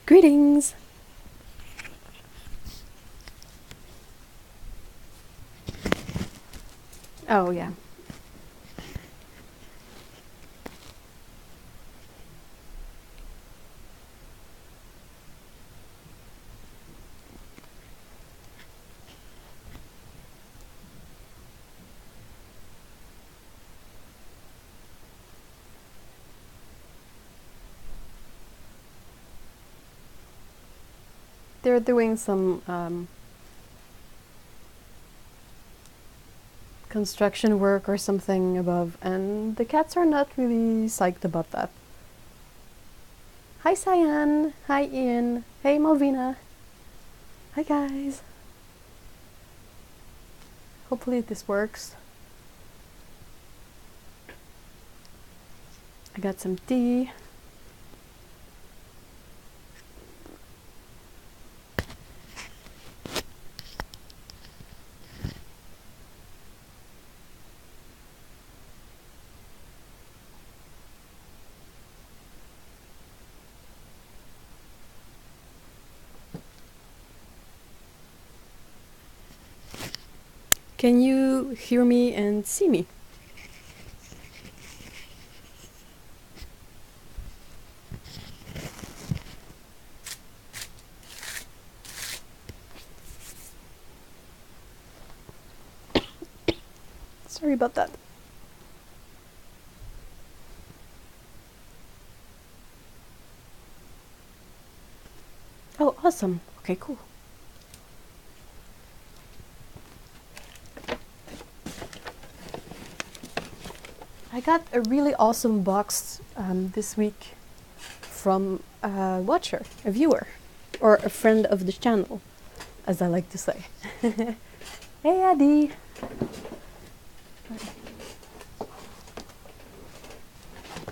Greetings! Oh, yeah. They're doing some construction work or something above, and the cats are not really psyched about that. Hi Cyan! Hi Ian! Hey Malvina! Hi guys! Hopefully this works. I got some tea. Can you hear me and see me? Sorry about that. Oh, awesome. Okay, cool. I got a really awesome box this week from a watcher, a viewer, or a friend of the channel, as I like to say. Hey, Addy!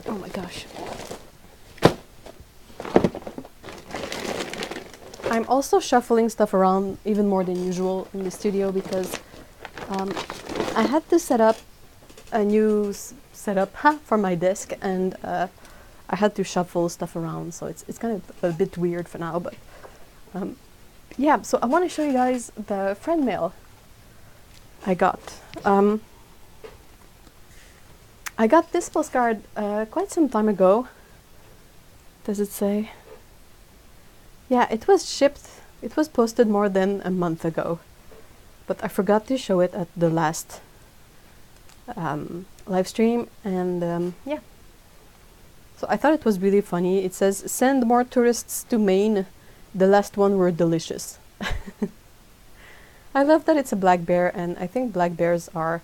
Oh my gosh. I'm also shuffling stuff around even more than usual in the studio because I had to set up a new setup for my desk, and I had to shuffle stuff around, so it's kind of a bit weird for now, but yeah, so I want to show you guys the friend mail I got. I got this postcard quite some time ago. Does it say? Yeah, it was shipped, it was posted more than a month ago, but I forgot to show it at the last live stream, and yeah. So I thought it was really funny. It says, "Send more tourists to Maine. The last one were delicious." I love that it's a black bear, and I think black bears are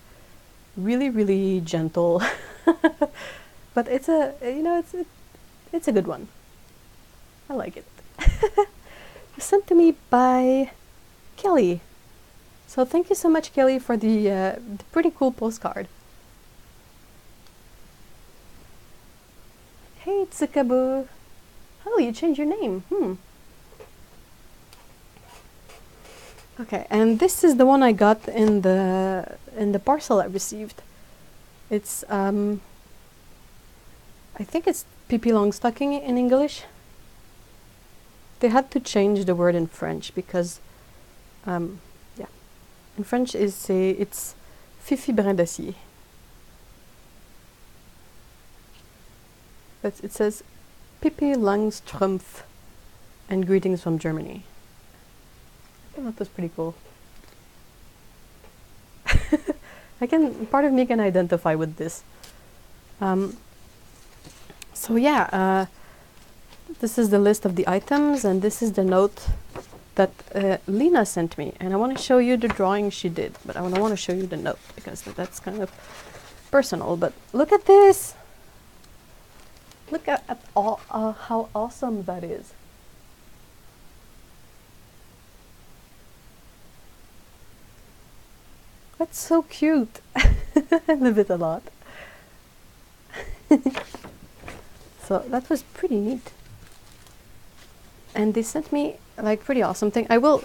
really, really gentle. But it's a, you know, it's a good one. I like it. Sent to me by Kelly. So thank you so much, Kelly, for the pretty cool postcard. Hey, Tsukaboo. Oh, you changed your name. Okay, and this is the one I got in the parcel I received. It's I think it's Pippi Longstocking in English. They had to change the word in French because yeah, in French it's Fifi Brin d'Acier. But it says Pippi Langstrumpf and greetings from Germany. I think that was pretty cool. Part of me can identify with this. So yeah, this is the list of the items, and this is the note that Lena sent me. And I want to show you the drawing she did, but I want to show you the note because that's kind of personal. But look at this! Look at all, how awesome that is. That's so cute. I love it a lot. So that was pretty neat. And they sent me like pretty awesome thing. I want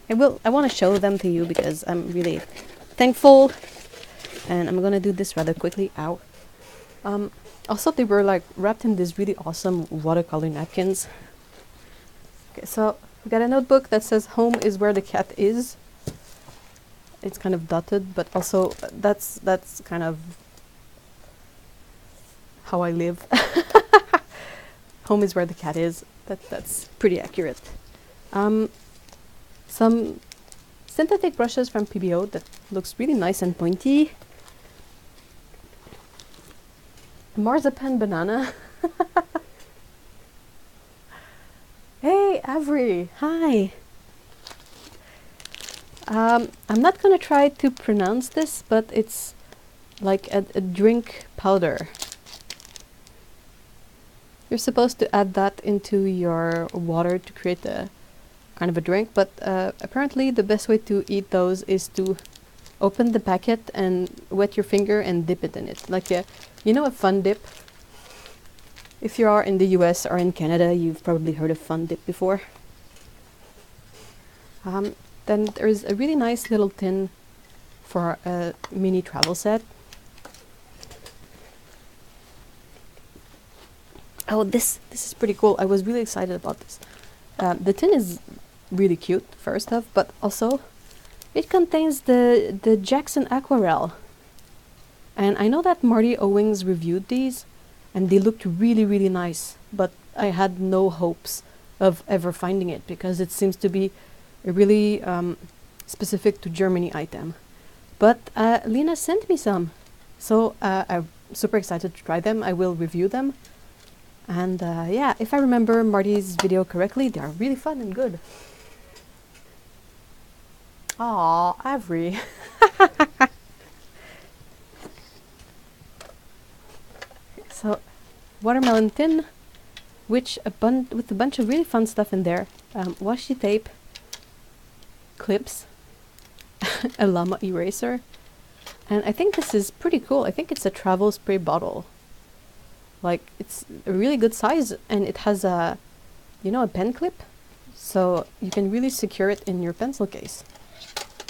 to show them to you because I'm really thankful. And I'm gonna do this rather quickly. Ow. Also, they were like wrapped in these really awesome watercolor napkins. Okay, so we got a notebook that says "Home is where the cat is." It's kind of dotted, but also that's kind of how I live. Home is where the cat is. That's pretty accurate. Some synthetic brushes from PBO that looks really nice and pointy. Marzipan banana. Hey, Avery. Hi. I'm not gonna try to pronounce this, but it's like a drink powder. You're supposed to add that into your water to create a kind of a drink, but apparently the best way to eat those is to open the packet and wet your finger and dip it in it. Like you know, a fun dip? If you are in the US or in Canada, you've probably heard of fun dip before. Then there's a really nice little tin for a mini travel set. Oh, this is pretty cool. I was really excited about this. The tin is really cute, first off, but also it contains the Jackson Aquarelle. And I know that Marty Owings reviewed these, and they looked really, really nice, but I had no hopes of ever finding it because it seems to be a really specific to Germany item. But Lena sent me some, so I'm super excited to try them. I will review them. And yeah, if I remember Marty's video correctly, they are really fun and good. Aw, Avery. So, watermelon tin, with a bunch of really fun stuff in there. Washi tape, clips, a llama eraser, and I think this is pretty cool. I think it's a travel spray bottle. Like, it's a really good size, and it has a, you know, a pen clip, so you can really secure it in your pencil case.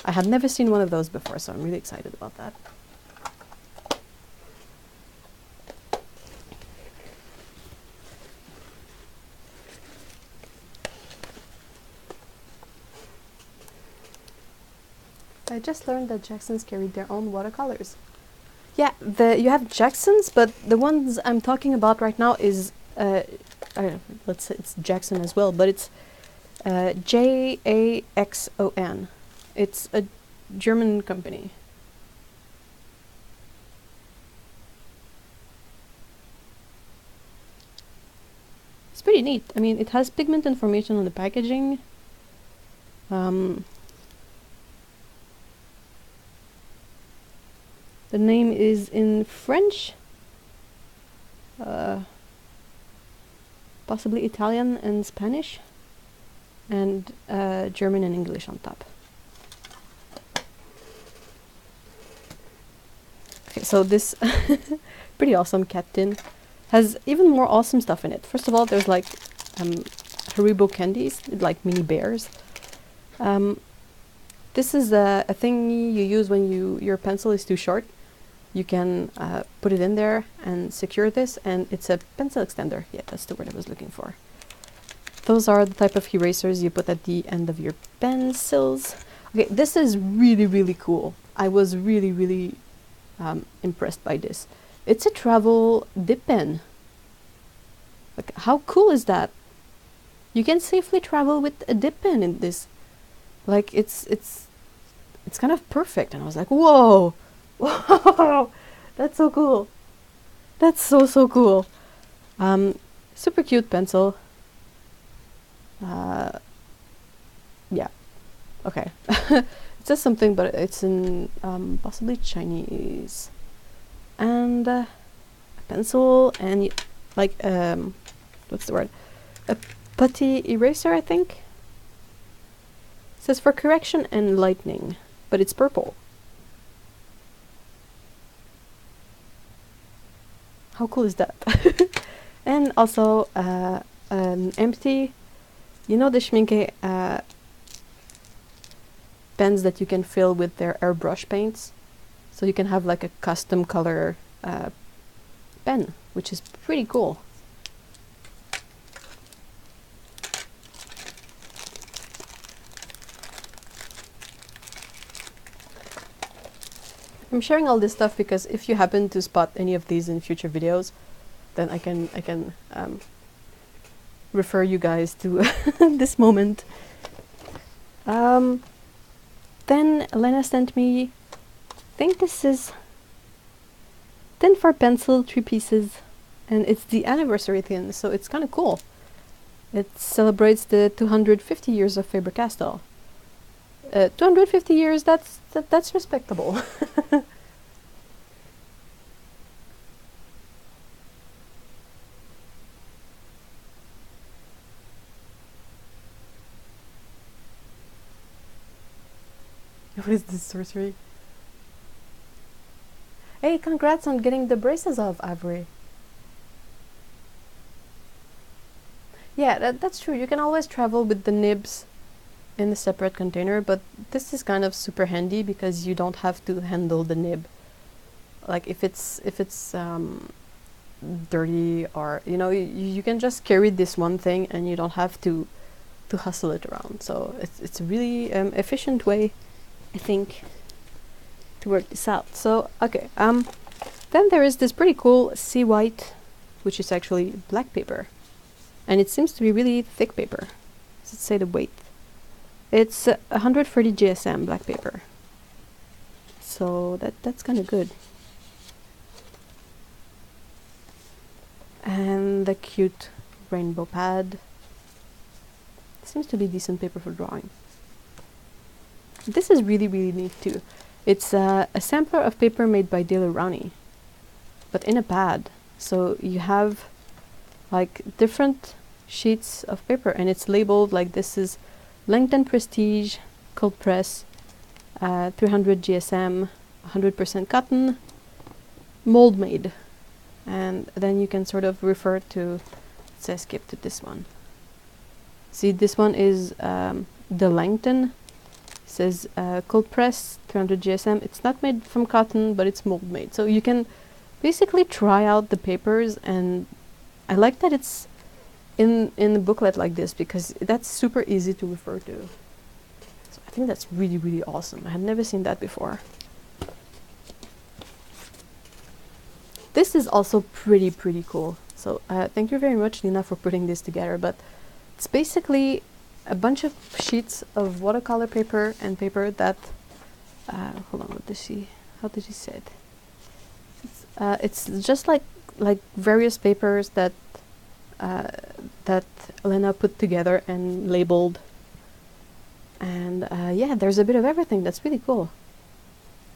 I had never seen one of those before, so I'm really excited about that. I just learned that Jacksons carried their own watercolors. Yeah, you have Jacksons, but the ones I'm talking about right now is, let's say it's Jackson as well, but it's Jaxon. It's a German company. It's pretty neat. I mean, it has pigment information on the packaging. The name is in French, possibly Italian and Spanish, and German and English on top. Okay, so this pretty awesome cat tin has even more awesome stuff in it. First of all, there's like Haribo candies, like mini bears. This is a thing you use when your pencil is too short. You can put it in there and secure this, and it's a pencil extender. Yeah, that's the word I was looking for. Those are the type of erasers you put at the end of your pencils. Okay, this is really, really cool. I was really, really impressed by this. It's a travel dip pen. Like, how cool is that? You can safely travel with a dip pen in this. Like, it's kind of perfect. And I was like, whoa! Whoa, that's so cool. That's so cool. Super cute pencil. Yeah. Okay. It says something, but it's in possibly Chinese. And a pencil and like what's the word? A putty eraser, I think. It says for correction and lightening, but it's purple. How cool is that? And also an empty, you know, the Schminke pens that you can fill with their airbrush paints? So you can have like a custom color pen, which is pretty cool. I'm sharing all this stuff because if you happen to spot any of these in future videos, then I can refer you guys to this moment. Then Elena sent me, I think this is tin for pencil, 3 pieces, and it's the anniversary tin, so it's kind of cool. It celebrates the 250 years of Faber-Castell. 250 years, that's respectable. What is this sorcery? Hey, congrats on getting the braces off, Avery. Yeah, that's true. You can always travel with the nibs in a separate container, but this is kind of super handy because you don't have to handle the nib. Like if it's dirty, or you know, you can just carry this one thing and you don't have to hustle it around. So it's a really efficient way, I think, to work this out. So okay, then there is this pretty cool sea white, which is actually black paper, and it seems to be really thick paper. Does it say the weight? It's 130 GSM black paper, so that's kind of good. And the cute rainbow pad. Seems to be decent paper for drawing. This is really neat too. It's a sampler of paper made by Daler Rowney, but in a pad. So you have like different sheets of paper, and it's labeled like this is Langton Prestige, cold press, 300 GSM, 100% cotton, mold made. And then you can sort of refer to, let's say skip to this one. See, this one is the Langton. It says cold press, 300 GSM. It's not made from cotton, but it's mold made. So you can basically try out the papers, and I like that it's in a booklet like this because that's super easy to refer to. So I think that's really awesome. I had never seen that before. This is also pretty cool. So thank you very much, Nina, for putting this together. But it's basically a bunch of sheets of watercolor paper and paper that hold on, how did she say it? It's just like various papers that that Elena put together and labeled, and yeah, there's a bit of everything. That's really cool.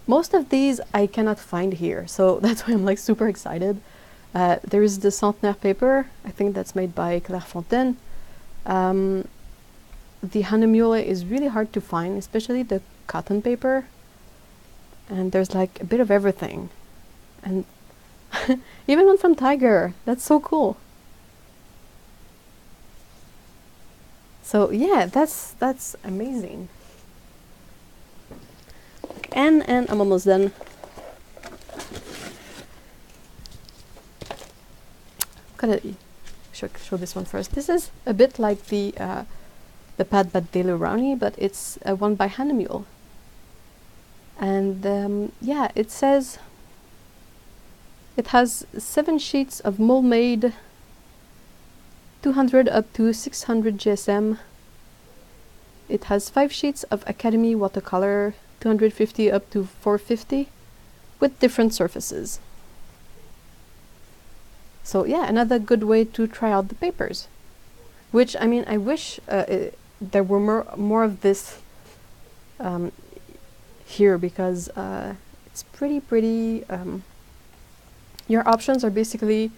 Most of these I cannot find here, so that's why I'm like super excited. There is the Centenaire paper. I think that's made by Clairefontaine. The Hahnemühle is really hard to find, especially the cotton paper. And there's like a bit of everything. And even one from Tiger. That's so cool. So yeah, that's amazing. And I'm almost done. Gonna show this one first. This is a bit like the pad by Daler Rowney, but it's one by Hahnemühle. And yeah, it says it has 7 sheets of mold made, 200 up to 600 GSM. It has 5 sheets of Academy watercolor, 250 up to 450, with different surfaces. So yeah, another good way to try out the papers. Which, I mean, I wish there were more of this here, because it's pretty your options are basically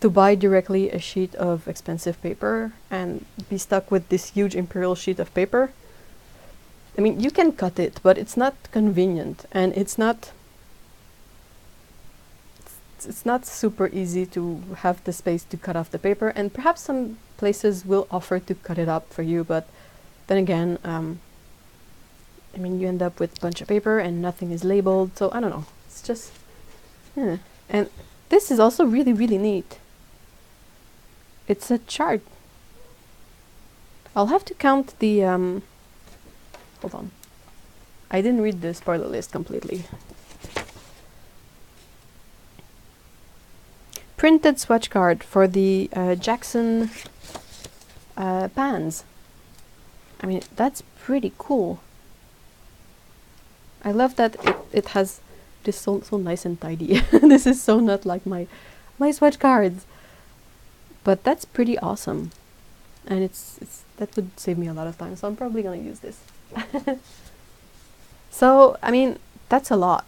to buy directly a sheet of expensive paper and be stuck with this huge imperial sheet of paper. I mean, you can cut it, but it's not convenient, and it's not super easy to have the space to cut off the paper, and perhaps some places will offer to cut it up for you, but then again, I mean, you end up with a bunch of paper and nothing is labeled, so I don't know. It's just, yeah. And this is also really neat. It's a chart. I'll have to count the, hold on. I didn't read the spoiler list completely. printed swatch card for the Jackson pans. I mean, that's pretty cool. I love that it has this so nice and tidy. This is so not like my swatch cards, but that's pretty awesome, and it's that would save me a lot of time. So I'm probably gonna use this. So I mean, that's a lot.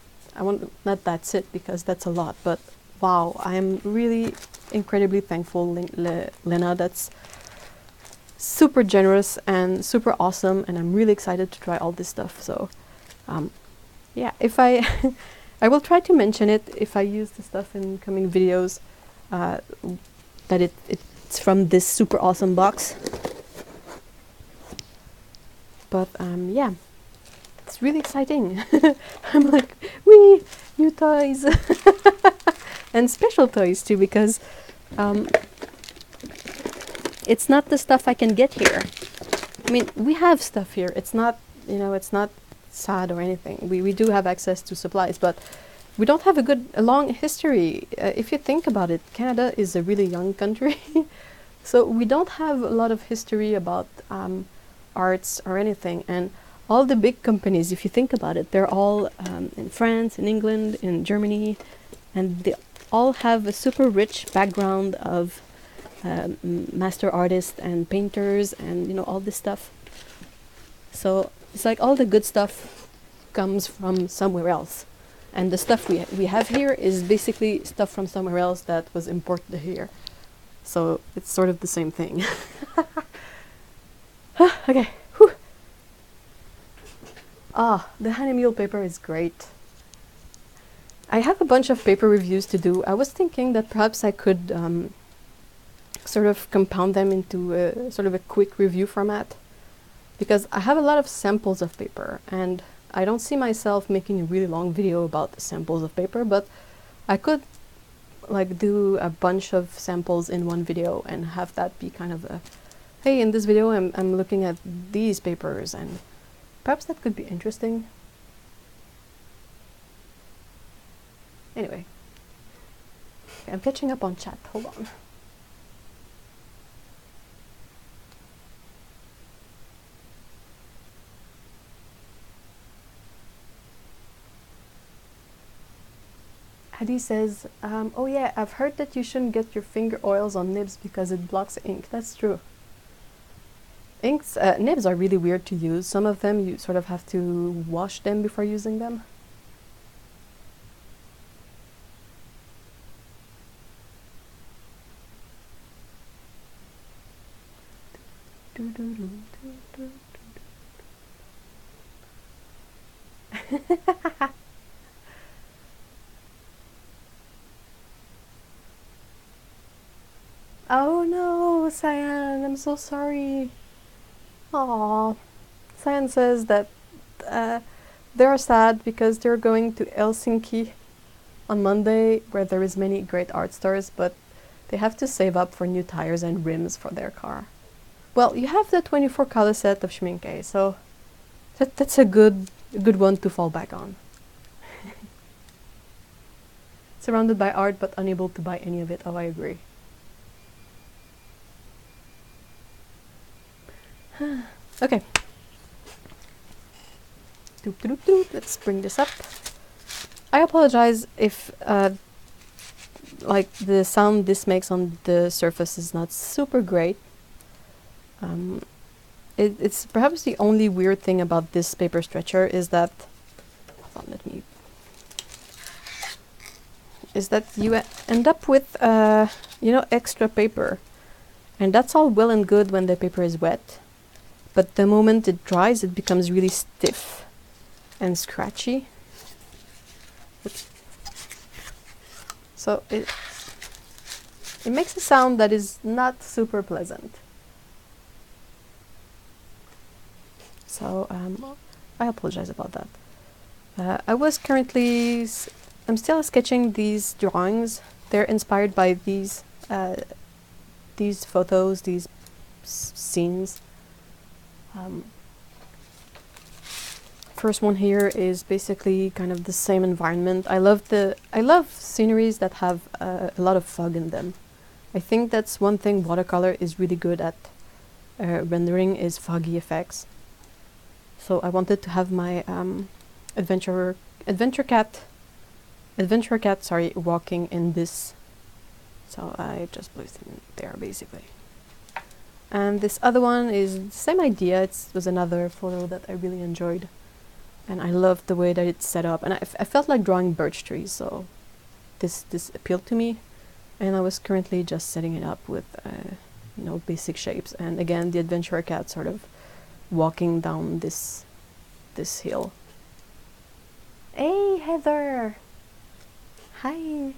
Not that's it, because that's a lot, but wow, I am really incredibly thankful, Lena. That's super generous and super awesome, and I'm really excited to try all this stuff. So yeah, if I I will try to mention it if I use the stuff in coming videos, that it's from this super awesome box. But yeah, it's really exciting. I'm like, wee, new toys. And special toys too, because it's not the stuff I can get here. I mean, we have stuff here. It's not, you know, it's not sad or anything. We do have access to supplies, but we don't have a long history. If you think about it, Canada is a really young country. So we don't have a lot of history about arts or anything. And all the big companies, if you think about it, they're all in France, in England, in Germany, and they all have a super rich background of master artists and painters and, you know, all this stuff. So it's like all the good stuff comes from somewhere else, and the stuff we have here is basically stuff from somewhere else that was imported here. So it's sort of the same thing. Okay. Whew. Ah, the honey mule paper is great. I have a bunch of paper reviews to do. I was thinking that perhaps I could sort of compound them into a sort of a quick review format, because I have a lot of samples of paper, and I don't see myself making a really long video about the samples of paper, but I could like do a bunch of samples in one video and have that be kind of a, hey, in this video I'm looking at these papers, and perhaps that could be interesting. Anyway, okay, I'm catching up on chat, hold on. Adi says, oh yeah, I've heard that you shouldn't get your finger oils on nibs because it blocks ink. That's true. Nibs are really weird to use. Some of them you sort of have to wash them before using them. Oh no, Cyan, I'm so sorry. Aww. Cyan says that they're sad because they're going to Helsinki on Monday, where there is many great art stores, but they have to save up for new tires and rims for their car. Well, you have the 24 color set of Schminke, so that's a good one to fall back on. Surrounded by art but unable to buy any of it. Oh, I agree. Okay. Doop, doop, doop. Let's bring this up. I apologize if like the sound this makes on the surface is not super great. It's perhaps the only weird thing about this paper stretcher is that, hold on, is that you end up with you know, extra paper, and that's all well and good when the paper is wet, but the moment it dries it becomes really stiff and scratchy. So it makes a sound that is not super pleasant. So I apologize about that. I'm still sketching these drawings. They're inspired by these photos, these first one here is basically kind of the same environment. I love sceneries that have a lot of fog in them. I think that's one thing watercolor is really good at rendering, is foggy effects. So I wanted to have my adventure cat, sorry, walking in this. So I just placed him there basically. And this other one is the same idea. It was another photo that I really enjoyed. And I loved the way that it's set up. And I felt like drawing birch trees, so this appealed to me. And I was currently just setting it up with, you know, basic shapes. And again, the adventurer cat sort of walking down this hill. Hey, Heather! Hi!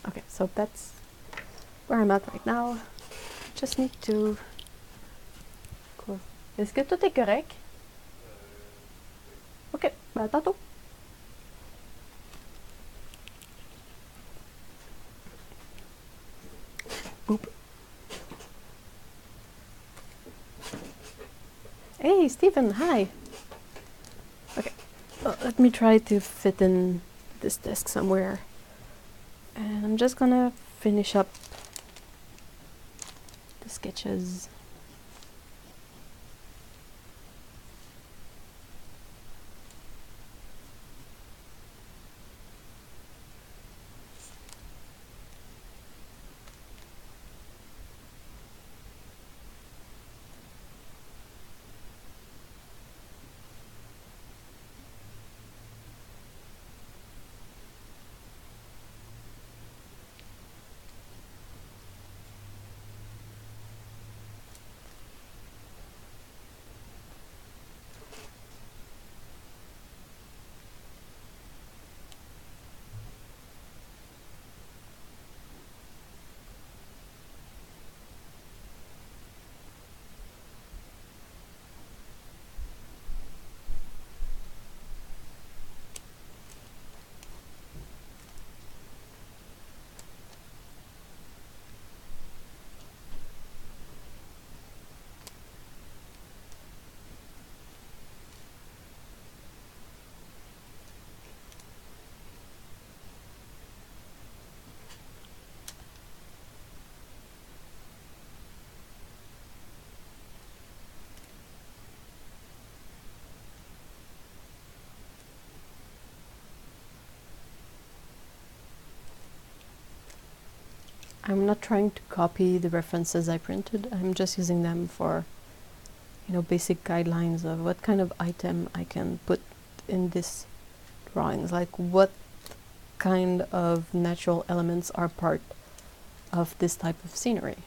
Okay, so that's where I'm at right now. Just need to... Quoi? Est-ce que tout est correct? Ok, bah à tantôt. Boop. Hey, Stephen, hi! Okay, well, let me try to fit in this desk somewhere. And I'm just gonna finish up the sketches. I'm not trying to copy the references I printed. I'm just using them for, you know, basic guidelines of what kind of item I can put in this drawings, like what kind of natural elements are part of this type of scenery.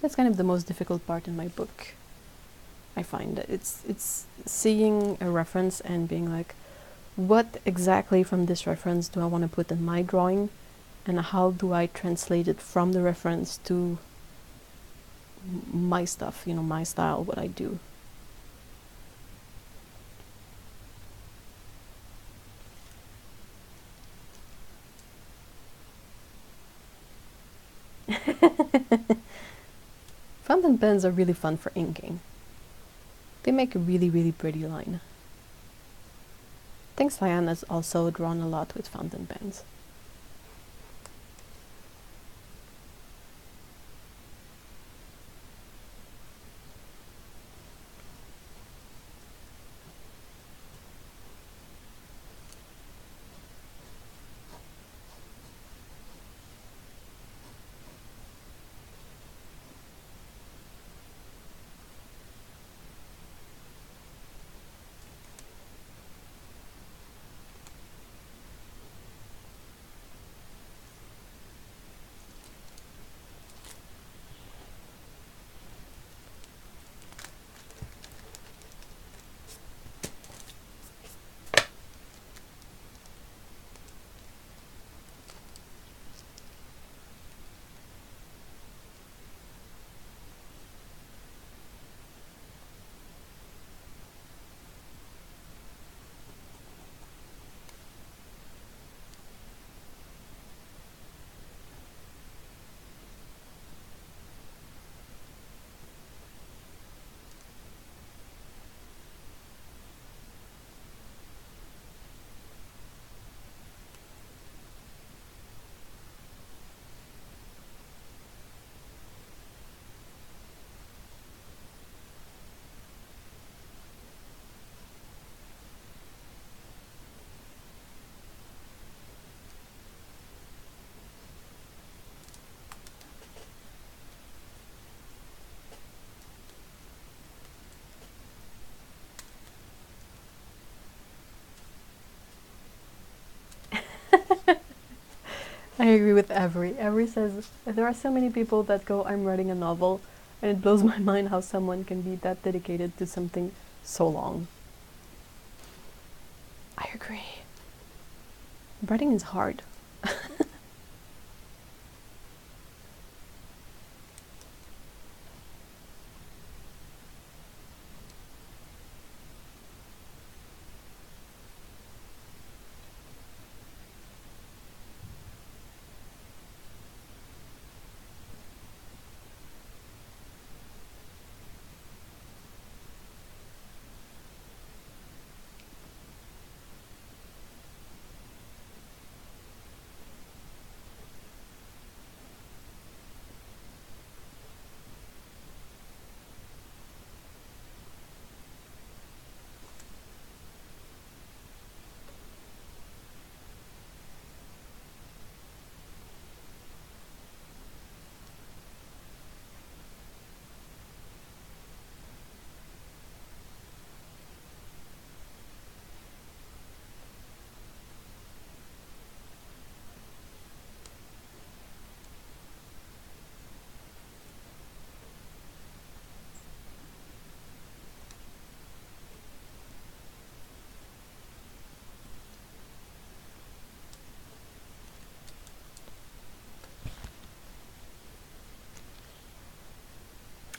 That's kind of the most difficult part in my book, I find. It's seeing a reference and being like, what exactly from this reference do I want to put in my drawing, and how do I translate it from the reference to my stuff, you know, my style, what I do. Fountain pens are really fun for inking. They make a really, really pretty line. I think Cyan has also drawn a lot with fountain pens. I agree with Avery. Avery says there are so many people that go, I'm writing a novel, and it blows my mind how someone can be that dedicated to something so long. I agree. Writing is hard.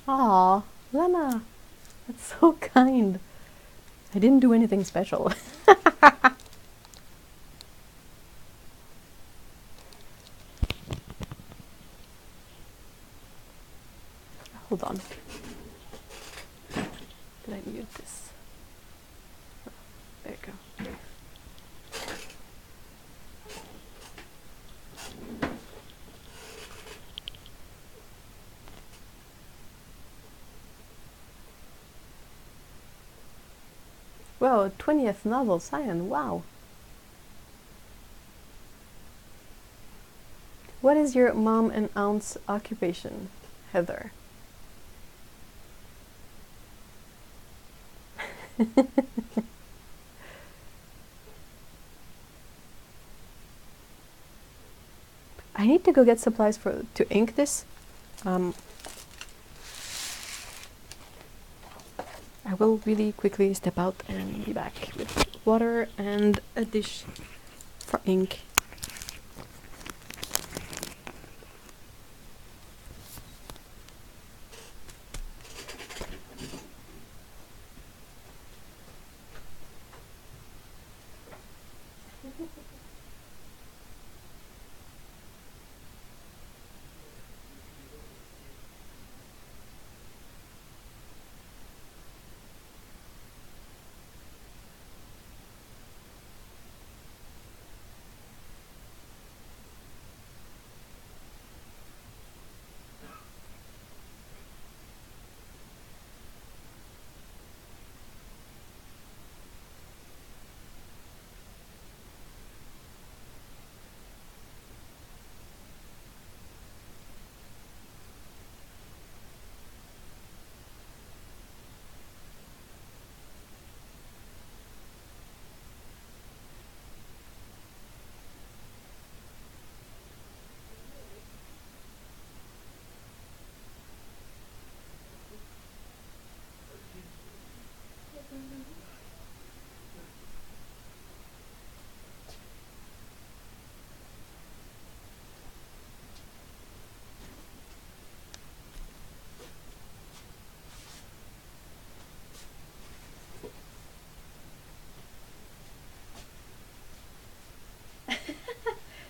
Aw, Lena, that's so kind. I didn't do anything special. Hold on. Did I mute this? There you go. Well, 20th novel, Cyan, wow. What is your mom and aunt's occupation, Heather? I need to go get supplies to ink this. I will really quickly step out and be back with water and a dish for ink.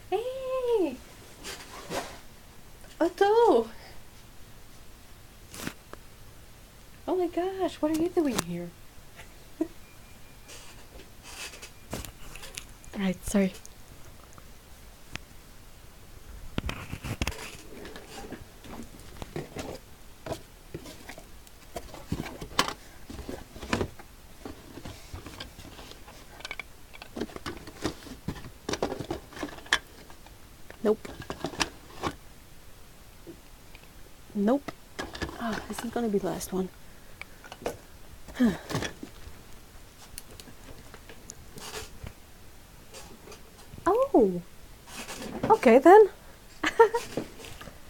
Hey! Otto! Oh my gosh, what are you doing here? Alright, sorry. Nope. Nope. Ah, this is gonna be the last one. Oh! Okay then.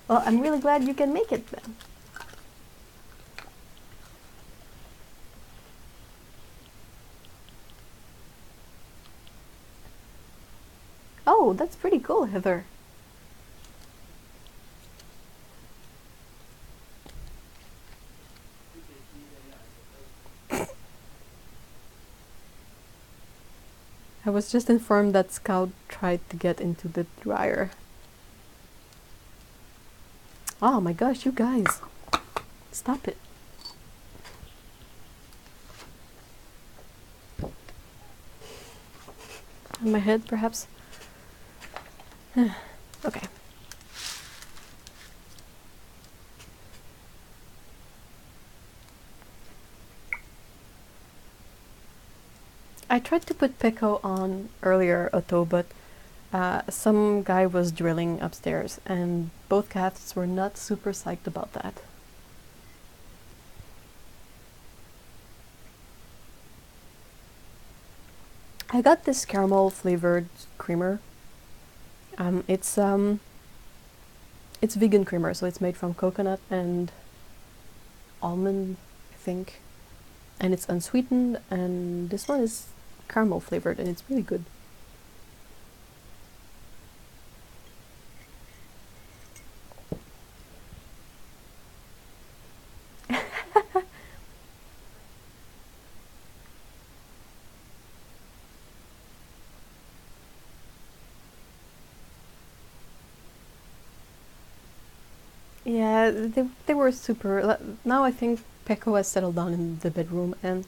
Well, I'm really glad you can make it then. Oh, that's pretty cool, Heather. I was just informed that Scout tried to get into the dryer. Oh my gosh, you guys. Stop it. On my head, perhaps? Okay. I tried to put Peko on earlier, Otto, but some guy was drilling upstairs, and both cats were not super psyched about that. I got this caramel flavored creamer. It's vegan creamer, so it's made from coconut and almond, I think, and it's unsweetened. And this one is caramel flavored, and it's really good. Yeah, they were super. Now I think Peko has settled down in the bedroom, and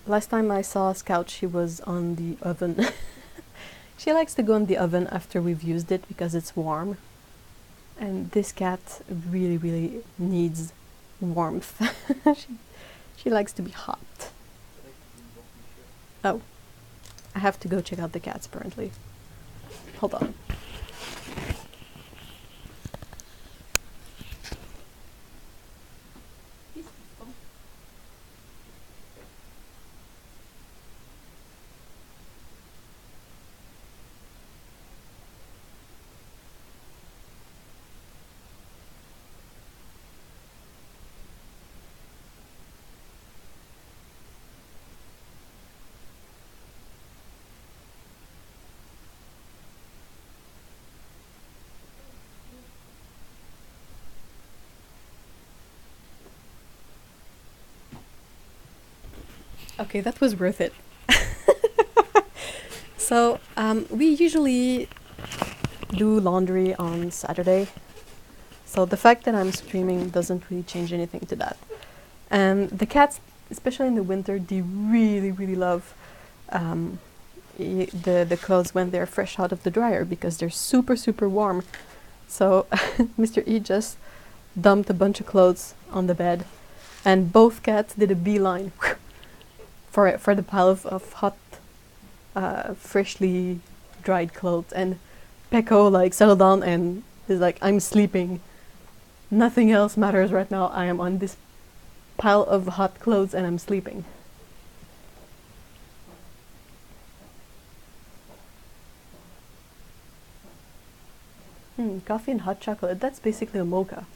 last time I saw Scout, she was on the oven. She likes to go in the oven after we've used it because it's warm. And this cat really, really needs warmth. she likes to be hot. Oh, I have to go check out the cats apparently. Hold on. Okay, that was worth it. So, we usually do laundry on Saturday. So the fact that I'm streaming doesn't really change anything to that. And the cats, especially in the winter, they really, really love the clothes when they're fresh out of the dryer because they're super, super warm. So Mr. E just dumped a bunch of clothes on the bed, and both cats did a beeline for the pile of hot, freshly dried clothes. And Peko like settled down and is like, I'm sleeping. Nothing else matters right now. I am on this pile of hot clothes and I'm sleeping. Coffee and hot chocolate. That's basically a mocha.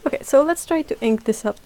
Okay, so let's try to ink this up.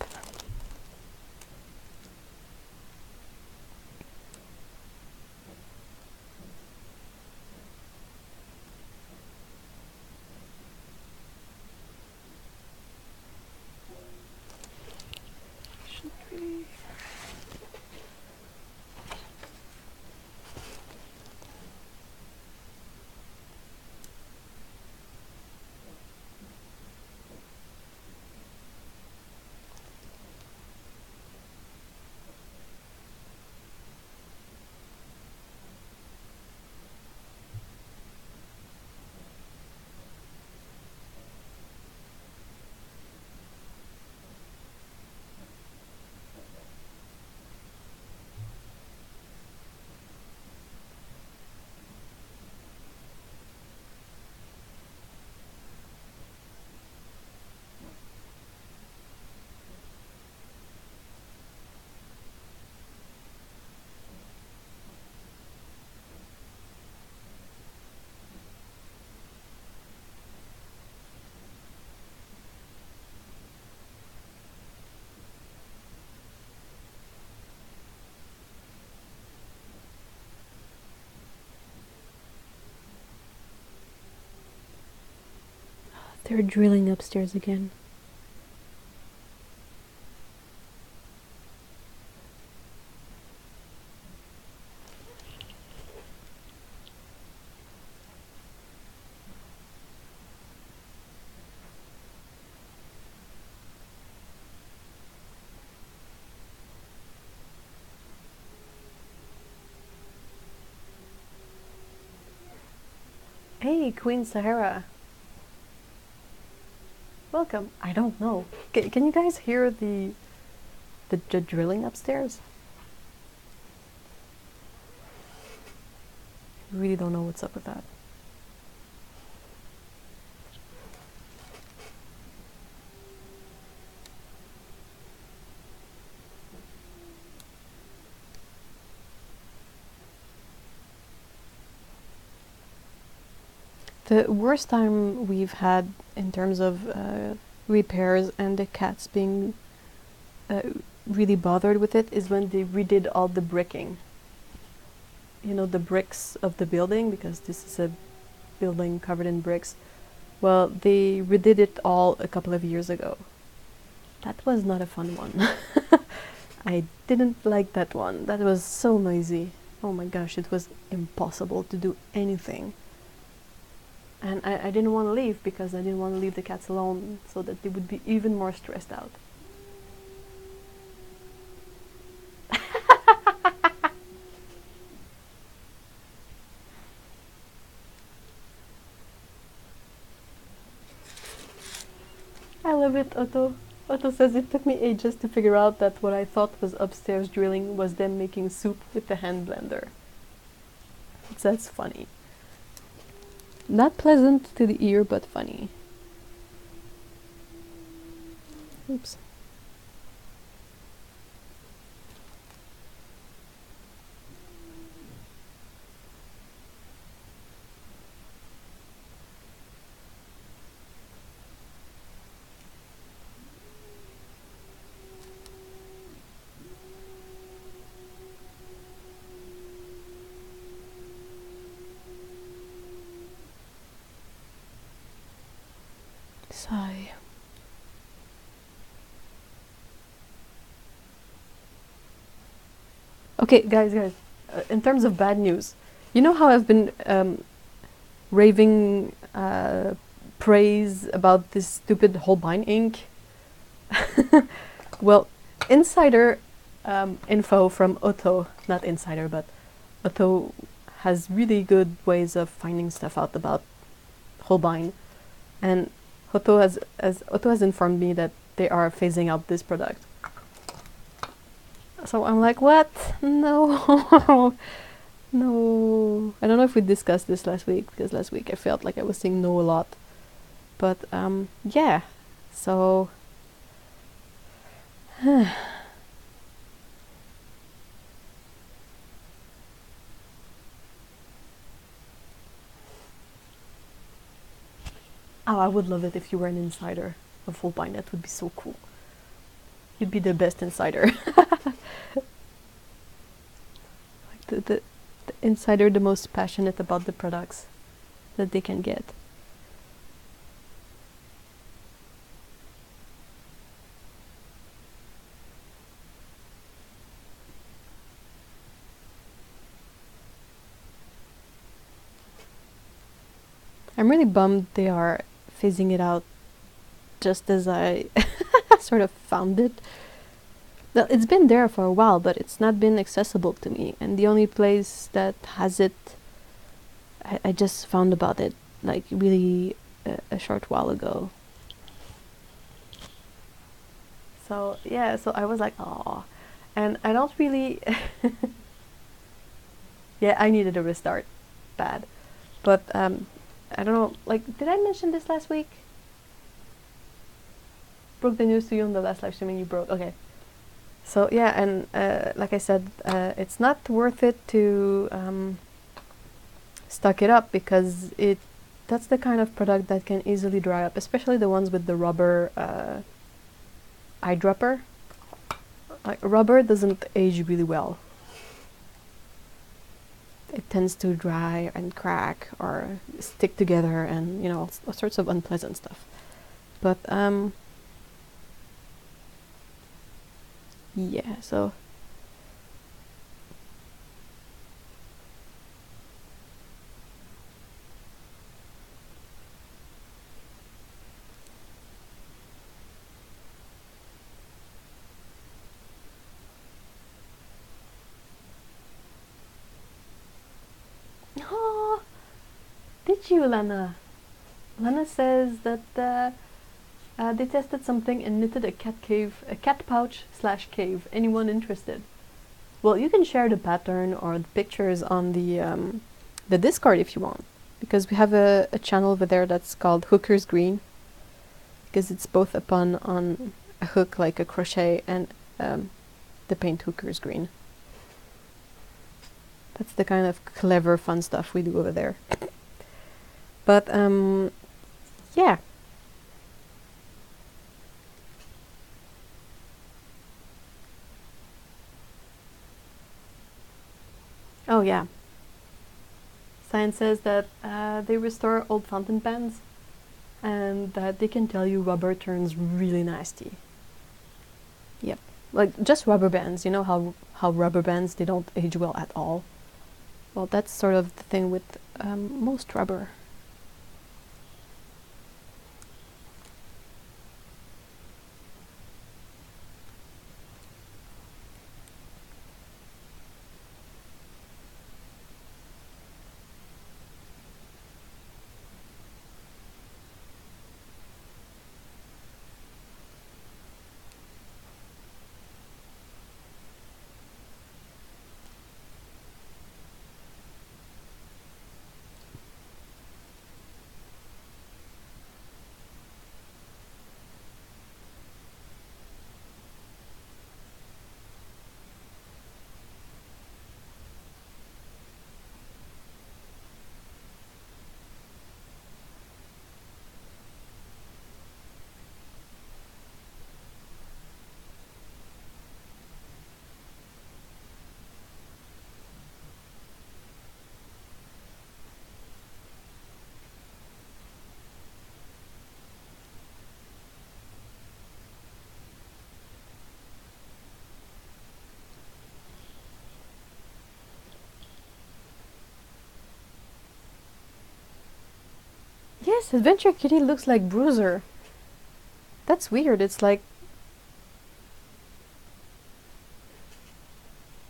They're drilling upstairs again. Hey, Queen Sahara. Welcome. I don't know. Can you guys hear the drilling upstairs? Really don't know what's up with that. The worst time we've had in terms of repairs and the cats being really bothered with it is when they redid all the bricking. You know, the bricks of the building, because this is a building covered in bricks. Well, they redid it all a couple of years ago. That was not a fun one. I didn't like that one. That was so noisy. Oh my gosh, it was impossible to do anything. And I didn't want to leave because I didn't want to leave the cats alone so that they would be even more stressed out. I love it, Otto. Otto says it took me ages to figure out that what I thought was upstairs drilling was them making soup with the hand blender. That's funny. Not pleasant to the ear, but funny. Oops. Sigh. Okay, guys, in terms of bad news, you know how I've been raving praise about this stupid Holbein ink? Well, insider info from Otto, not insider, but Otto has really good ways of finding stuff out about Holbein, and Otto has informed me that they are phasing out this product. So I'm like, what? No. No. I don't know if we discussed this last week, because last week I felt like I was saying no a lot. But yeah. So oh, I would love it if you were an insider of Holbein. That would be so cool. You'd be the best insider. Like the insider, the most passionate about the products that they can get. I'm really bummed they are phasing it out just as I sort of found it. Well, it's been there for a while, but it's not been accessible to me, and the only place that has it, I just found about it like really a short while ago. So yeah, so I was like, oh, and I don't really yeah, I needed a restart bad, but I don't know, like, did I mention this last week? Broke the news to you on the last live streaming you broke. Okay. So yeah, and like I said, it's not worth it to stock it up, because that's the kind of product that can easily dry up, especially the ones with the rubber eyedropper. Like, rubber doesn't age really well. It tends to dry and crack or stick together, and you know, all sorts of unpleasant stuff. But yeah, so oh, did you, Lana? Lana says that they tested something and knitted a cat pouch / cave. Anyone interested? Well, you can share the pattern or the pictures on the Discord if you want, because we have a channel over there that's called Hooker's Green, because it's both a pun on a hook like a crochet and the paint Hooker's Green. That's the kind of clever, fun stuff we do over there. But yeah. Oh yeah. Science says that they restore old fountain pens, and that they can tell you rubber turns really nasty. Yep, like just rubber bands. You know how rubber bands, they don't age well at all. Well, that's sort of the thing with most rubber. Yes, Adventure Kitty looks like Bruiser. That's weird. It's like,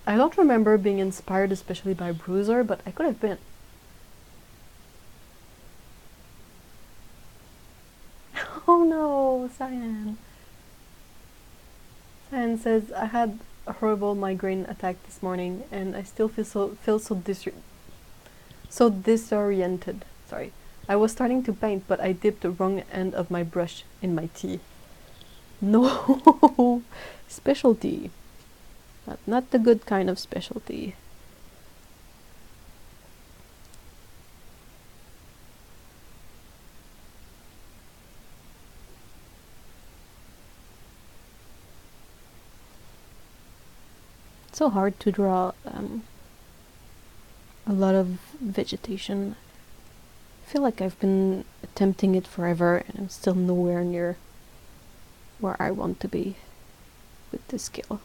I don't remember being inspired especially by Bruiser, but I could have been. Oh no, Cyan. Cyan says, I had a horrible migraine attack this morning and I still feel so disoriented. Sorry. I was starting to paint, but I dipped the wrong end of my brush in my tea. No, specialty. Not the good kind of specialty. It's so hard to draw a lot of vegetation. I feel like I've been attempting it forever and I'm still nowhere near where I want to be with this skill.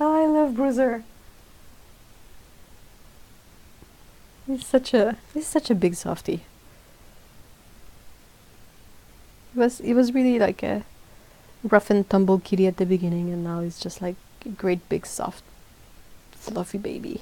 Oh, I love Bruiser. He's such a big softie. He was really like a rough and tumble kitty at the beginning, and now he's just like a great big soft fluffy baby.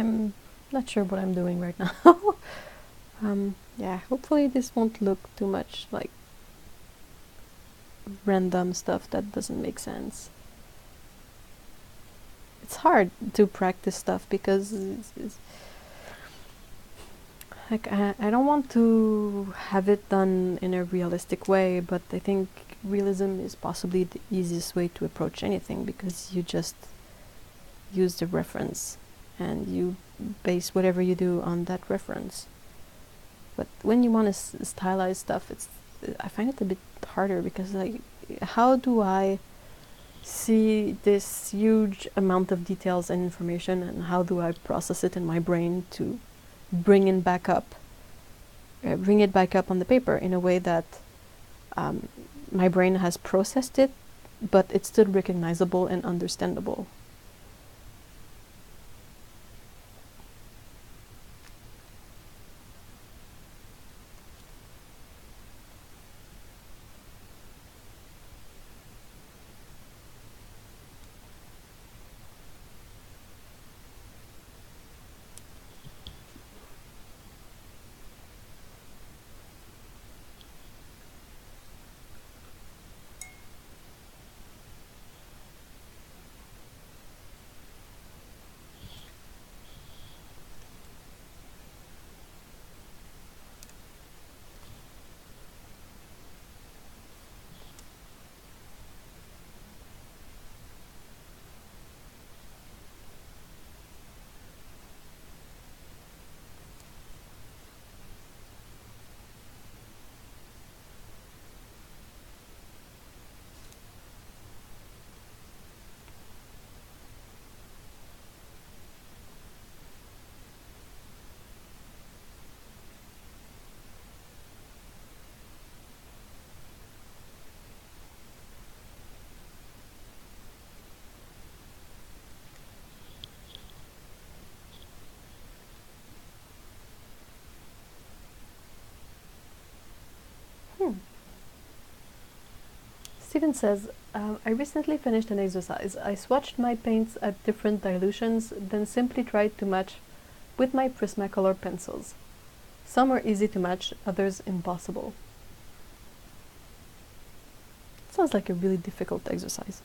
I'm not sure what I'm doing right now. Yeah, hopefully this won't look too much like random stuff that doesn't make sense. It's hard to practice stuff because it's like I don't want to have it done in a realistic way, but I think realism is possibly the easiest way to approach anything because you just use the reference and you base whatever you do on that reference. But when you want to stylize stuff, I find it a bit harder because like, how do I see this huge amount of details and information, and how do I process it in my brain to bring it back up on the paper in a way that my brain has processed it, but it's still recognizable and understandable. Steven says, I recently finished an exercise. I swatched my paints at different dilutions, then simply tried to match with my Prismacolor pencils. Some are easy to match, others impossible. Sounds like a really difficult exercise.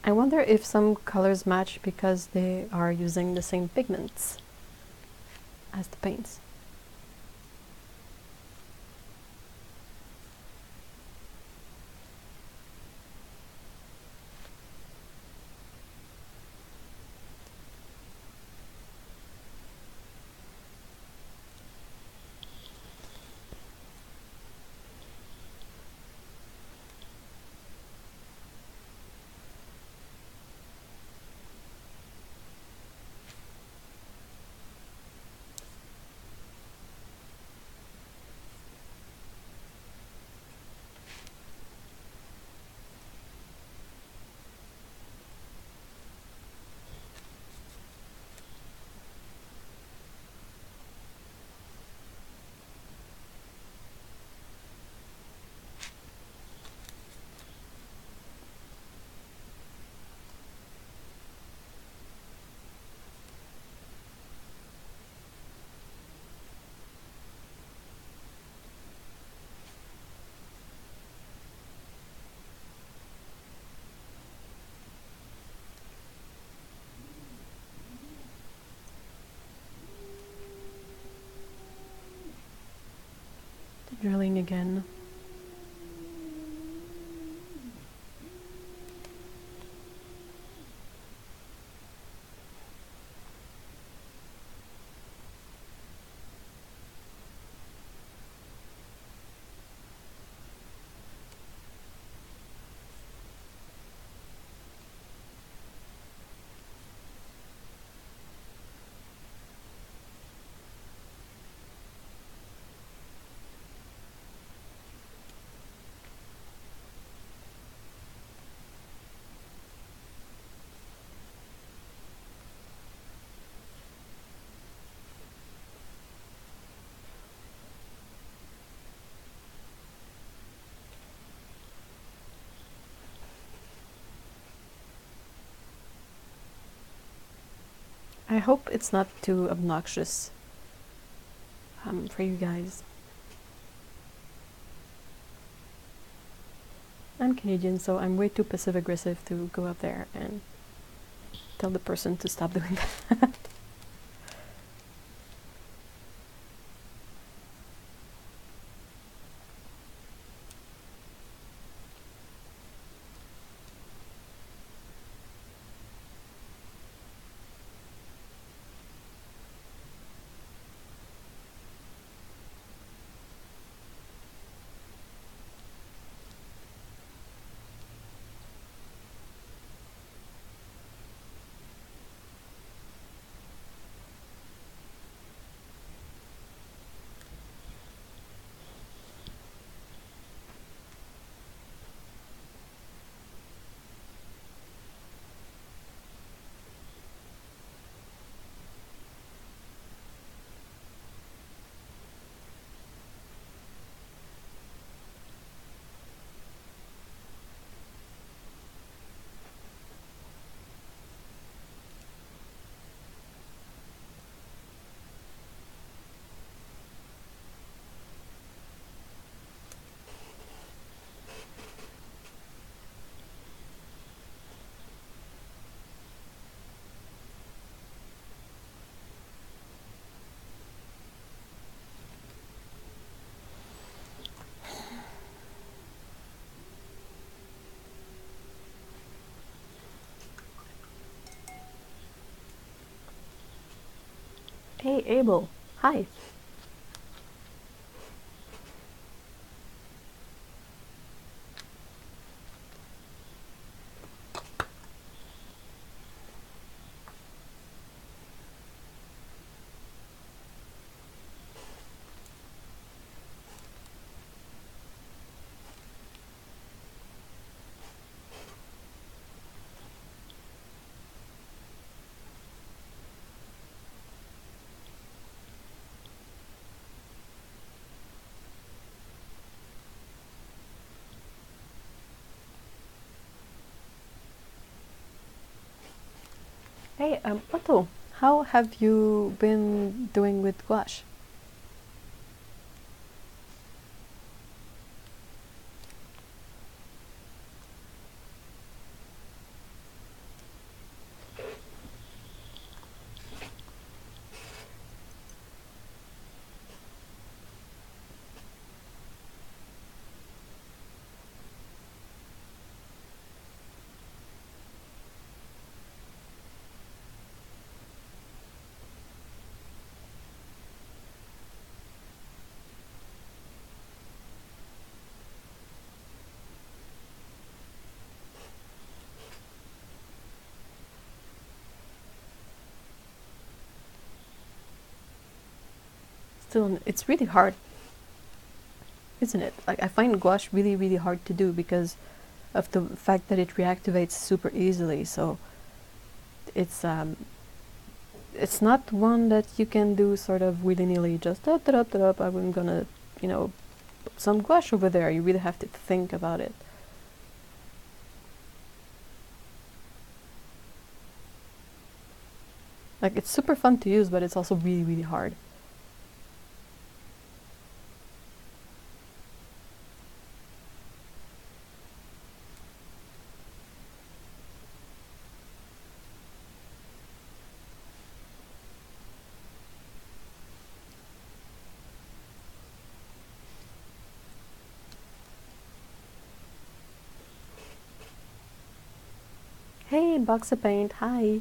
I wonder if some colors match because they are using the same pigments as the paints. The drilling again. I hope it's not too obnoxious for you guys. I'm Canadian, so I'm way too passive-aggressive to go up there and tell the person to stop doing that. Hey, Abel. Hi. Hey, Otto, how have you been doing with gouache? Still, it's really hard, isn't it? Like, I find gouache really, really hard to do because of the fact that it reactivates super easily. So it's not one that you can do sort of willy-nilly, just da da da da. I'm gonna, put some gouache over there. You really have to think about it. Like, it's super fun to use, but it's also really, really hard. Hey, box of paint, hi.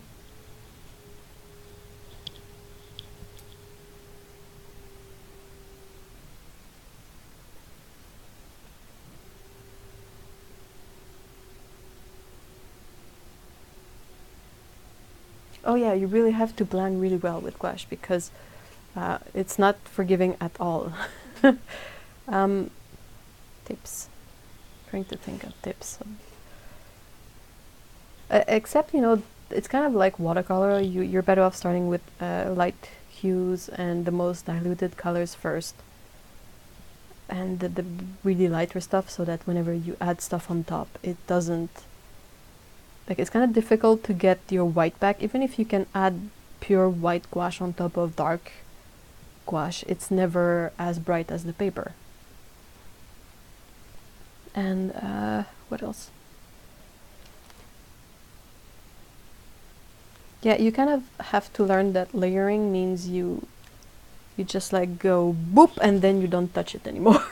Oh yeah, you really have to blend really well with gouache because it's not forgiving at all. um, Tips. Trying to think of tips. Except, you know, it's kind of like watercolor. You're better off starting with light hues and the most diluted colors first. And the really lighter stuff so that whenever you add stuff on top, it doesn't... Like, it's kind of difficult to get your white back. Even if you can add pure white gouache on top of dark gouache, it's never as bright as the paper. And what else? Yeah, you kind of have to learn that layering means you just like go boop and then you don't touch it anymore.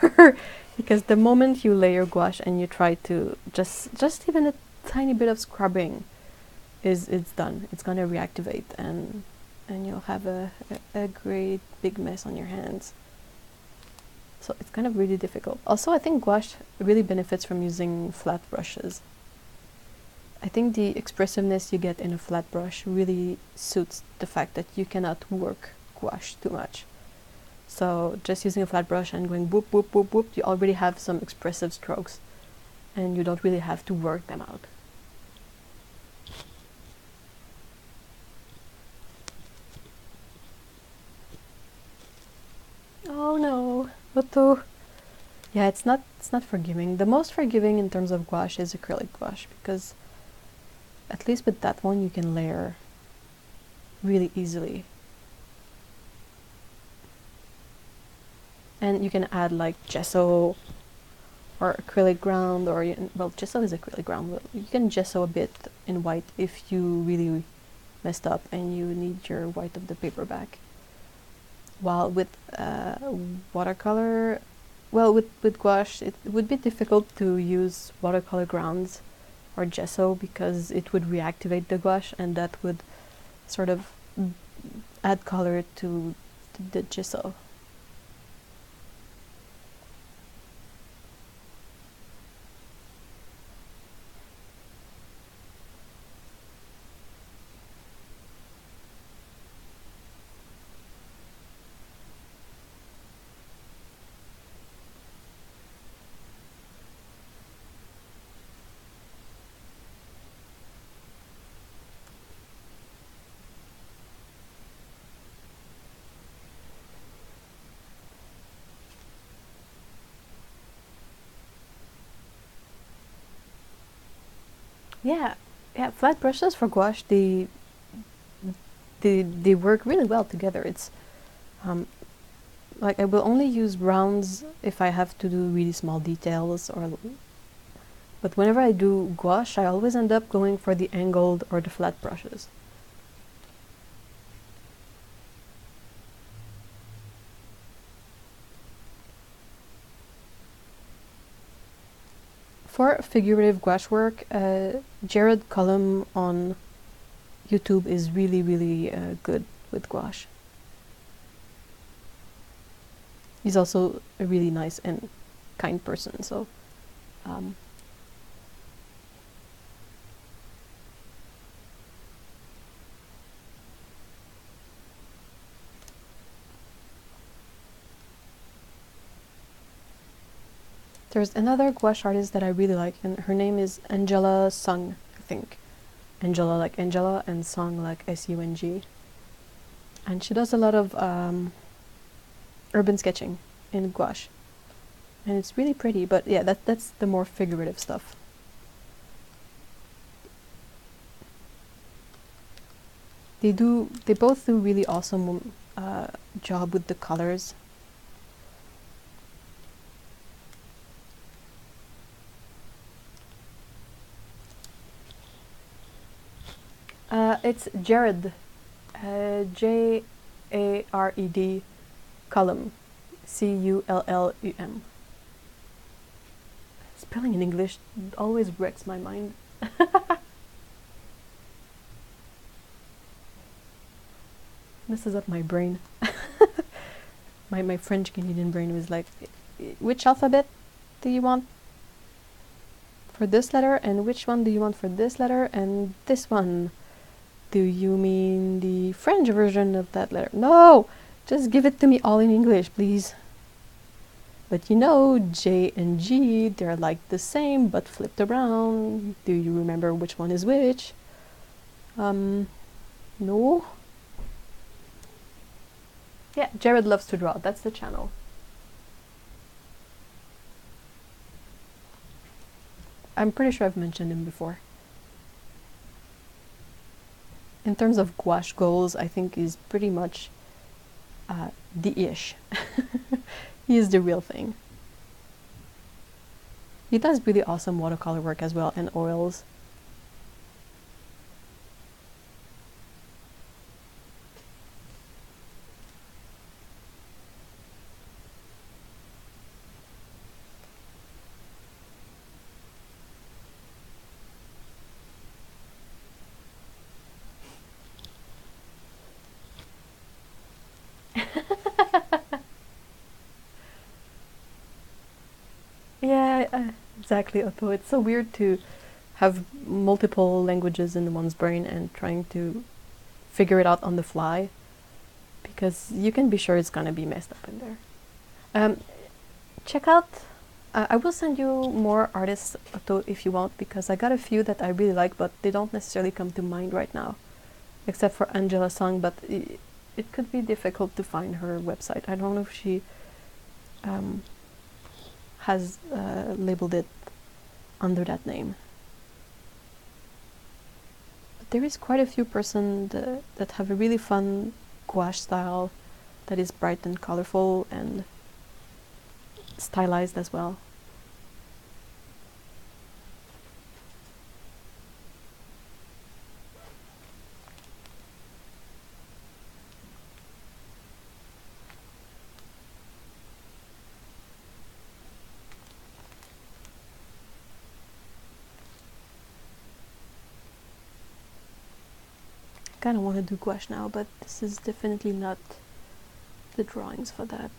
Because the moment you layer gouache and you try to just even a tiny bit of scrubbing, it's done. It's gonna reactivate and you'll have a great big mess on your hands. So it's kind of really difficult. Also, I think gouache really benefits from using flat brushes. I think the expressiveness you get in a flat brush really suits the fact that you cannot work gouache too much. So just using a flat brush and going whoop, whoop, whoop, whoop, you already have some expressive strokes and you don't really have to work them out. Oh no, Otto. Yeah, it's not forgiving. The most forgiving in terms of gouache is acrylic gouache because at least with that one you can layer really easily. And you can add like gesso or acrylic ground, or well, gesso is acrylic ground, but you can gesso a bit in white if you really messed up and you need your white of the paper back. While with watercolor, well, with gouache, it would be difficult to use watercolor grounds or gesso because it would reactivate the gouache and that would sort of add color to the gesso. Yeah, yeah, flat brushes for gouache, they work really well together. It's like I will only use rounds if I have to do really small details, but whenever I do gouache, I always end up going for the angled or the flat brushes. For figurative gouache work, Jared Cullum on YouTube is really, really good with gouache. He's also a really nice and kind person, so there's another gouache artist that I really like, and her name is Angela Sung, I think. Angela like Angela and Sung like S-U-N-G. And she does a lot of urban sketching in gouache. And it's really pretty, but yeah, that's the more figurative stuff. They both do really awesome job with the colors. It's Jared, Jared Cullum, Cullum. Spelling in English always wrecks my mind. messes up my brain. my French Canadian brain was like, which alphabet do you want for this letter, and which one do you want for this letter, and this one? Do you mean the French version of that letter? No! Just give it to me all in English, please. But you know, J and G, they're like the same, but flipped around. Do you remember which one is which? No? Yeah, Jared loves to draw. That's the channel. I'm pretty sure I've mentioned him before. In terms of gouache goals, I think he's pretty much the ish. He is the real thing. He does really awesome watercolor work as well, and oils. Yeah, exactly, Otto. It's so weird to have multiple languages in one's brain and trying to figure it out on the fly, because you can be sure it's gonna be messed up in there. Check out, I will send you more artists, Otto, if you want, because I got a few that I really like, but they don't necessarily come to mind right now, except for Angela Song, but it could be difficult to find her website. I don't know if she has labeled it under that name. But there is quite a few persons that have a really fun gouache style that is bright and colorful and stylized as well. I kind of want to do gouache now, but this is definitely not the drawings for that.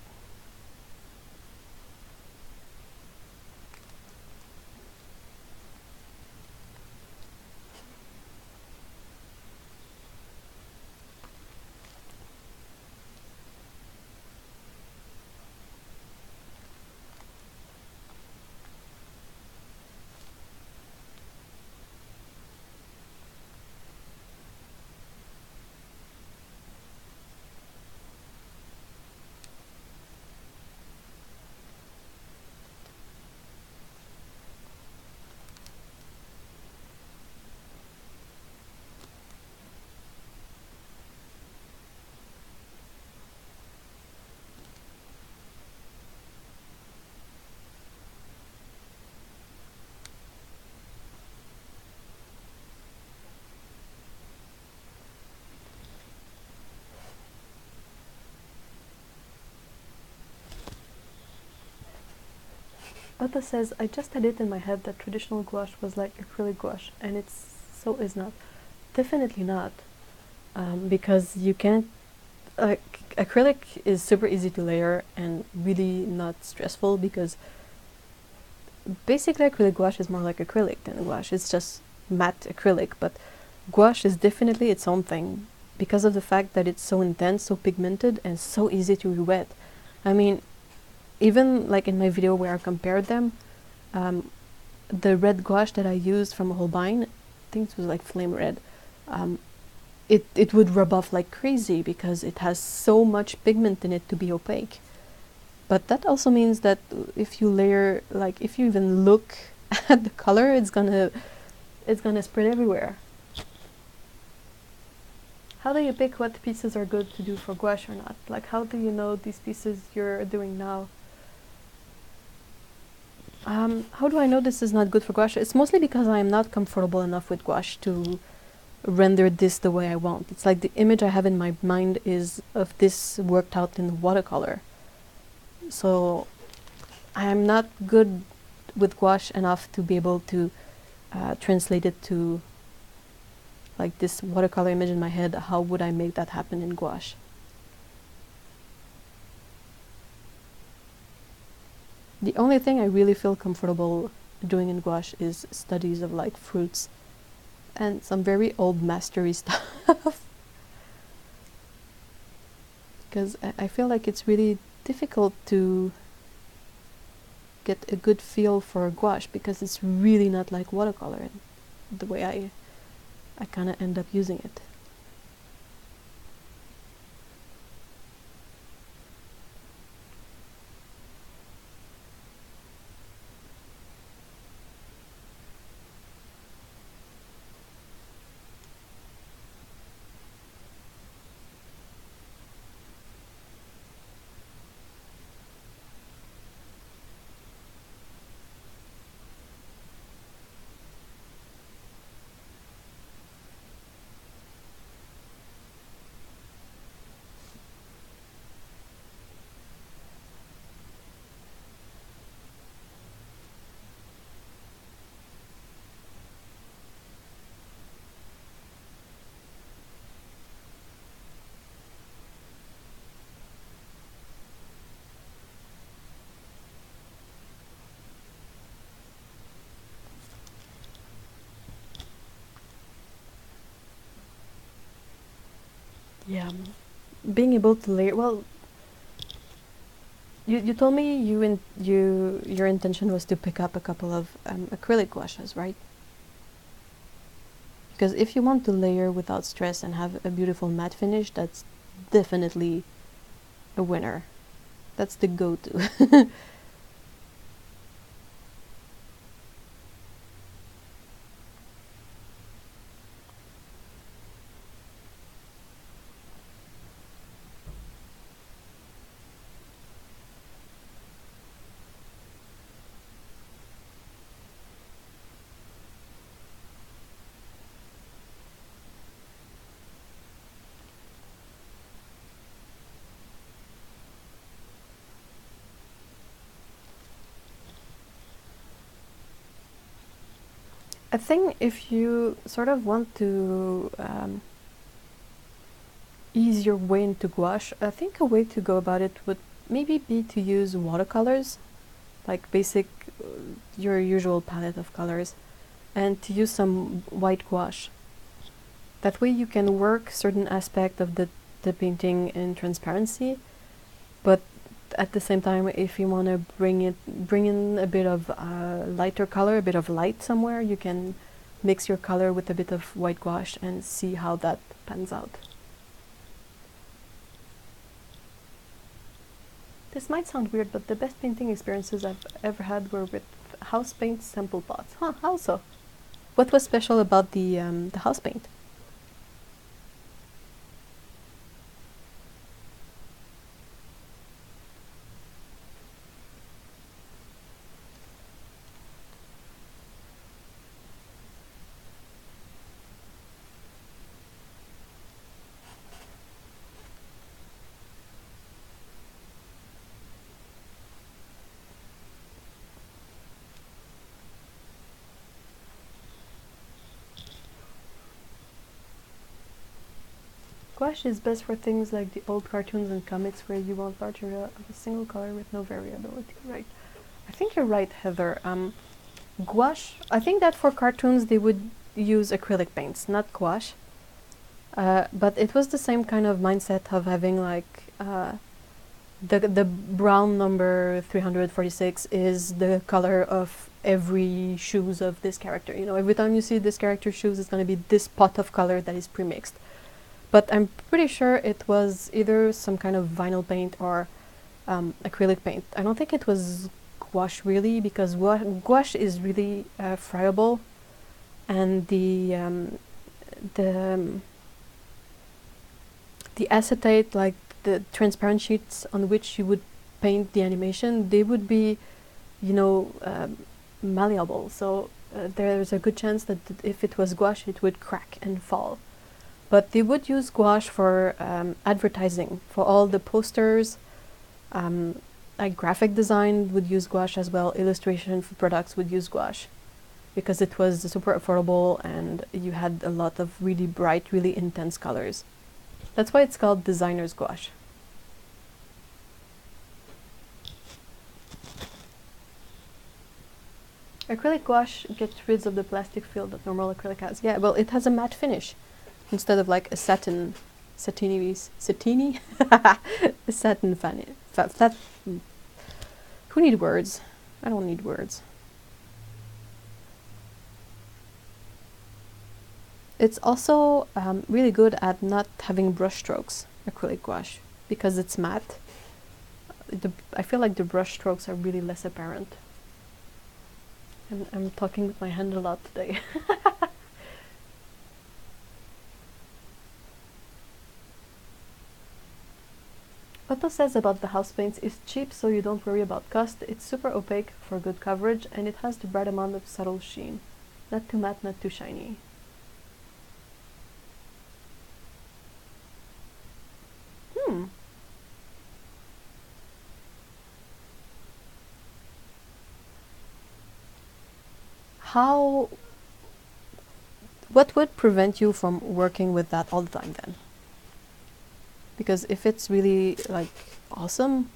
Otto says, I just had it in my head that traditional gouache was like acrylic gouache, and it's so is not. Definitely not. Because you can't, acrylic is super easy to layer and really not stressful, because basically acrylic gouache is more like acrylic than gouache. It's just matte acrylic, but gouache is definitely its own thing because of the fact that it's so intense, so pigmented, and so easy to wet. I mean, even like in my video where I compared them, the red gouache that I used from Holbein, I think it was like flame red, it would rub off like crazy because it has so much pigment in it to be opaque. But that also means that if you layer, like if you even look at the color, it's gonna spread everywhere. How do you pick what pieces are good to do for gouache or not? Like, how do you know these pieces you're doing now? How do I know this is not good for gouache? It's mostly because I am not comfortable enough with gouache to render this the way I want. It's like the image I have in my mind is of this worked out in watercolor. So I am not good with gouache enough to be able to translate it to like this watercolor image in my head. How would I make that happen in gouache? The only thing I really feel comfortable doing in gouache is studies of like fruits and some very old mastery stuff. Because I feel like it's really difficult to get a good feel for gouache because it's really not like watercolor and the way I kind of end up using it. Yeah, being able to layer. Well, you told me your intention was to pick up a couple of acrylic gouaches, right? Because if you want to layer without stress and have a beautiful matte finish, that's definitely a winner. That's the go-to. I think if you sort of want to ease your way into gouache, I think a way to go about it would maybe be to use watercolors, like basic, your usual palette of colors, and to use some white gouache. That way you can work certain aspect of the painting in transparency, but at the same time, if you want to bring in a bit of lighter color, a bit of light somewhere, you can mix your color with a bit of white gouache and see how that pans out. This might sound weird, but the best painting experiences I've ever had were with house paint sample pots. Huh, how so? What was special about the house paint? Gouache is best for things like the old cartoons and comics where you want larger of a single color with no variability, right? I think you're right, Heather. Gouache, I think that for cartoons they would use acrylic paints, not gouache. But it was the same kind of mindset of having like the brown number 346 is the color of every shoes of this character. You know, every time you see this character's shoes, it's going to be this pot of color that is pre-mixed. But I'm pretty sure it was either some kind of vinyl paint or acrylic paint. I don't think it was gouache really, because gouache is really friable, and the acetate, like the transparent sheets on which you would paint the animation, they would be, you know, malleable. So there's a good chance that if it was gouache, it would crack and fall. But they would use gouache for advertising, for all the posters. Like graphic design would use gouache as well. Illustration for products would use gouache because it was super affordable and you had a lot of really bright, really intense colors. That's why it's called designer's gouache. Acrylic gouache gets rid of the plastic feel that normal acrylic has. Yeah, well, it has a matte finish instead of like a satiny, a satin fanny. Who need words? I don't need words. It's also really good at not having brush strokes, acrylic gouache, because it's matte. I feel like the brush strokes are really less apparent. And I'm talking with my hand a lot today. Otto says about the house paints, it's cheap so you don't worry about cost, it's super opaque for good coverage, and it has the right amount of subtle sheen. Not too matte, not too shiny. How... What would prevent you from working with that all the time then? Because if it's really, like, awesome,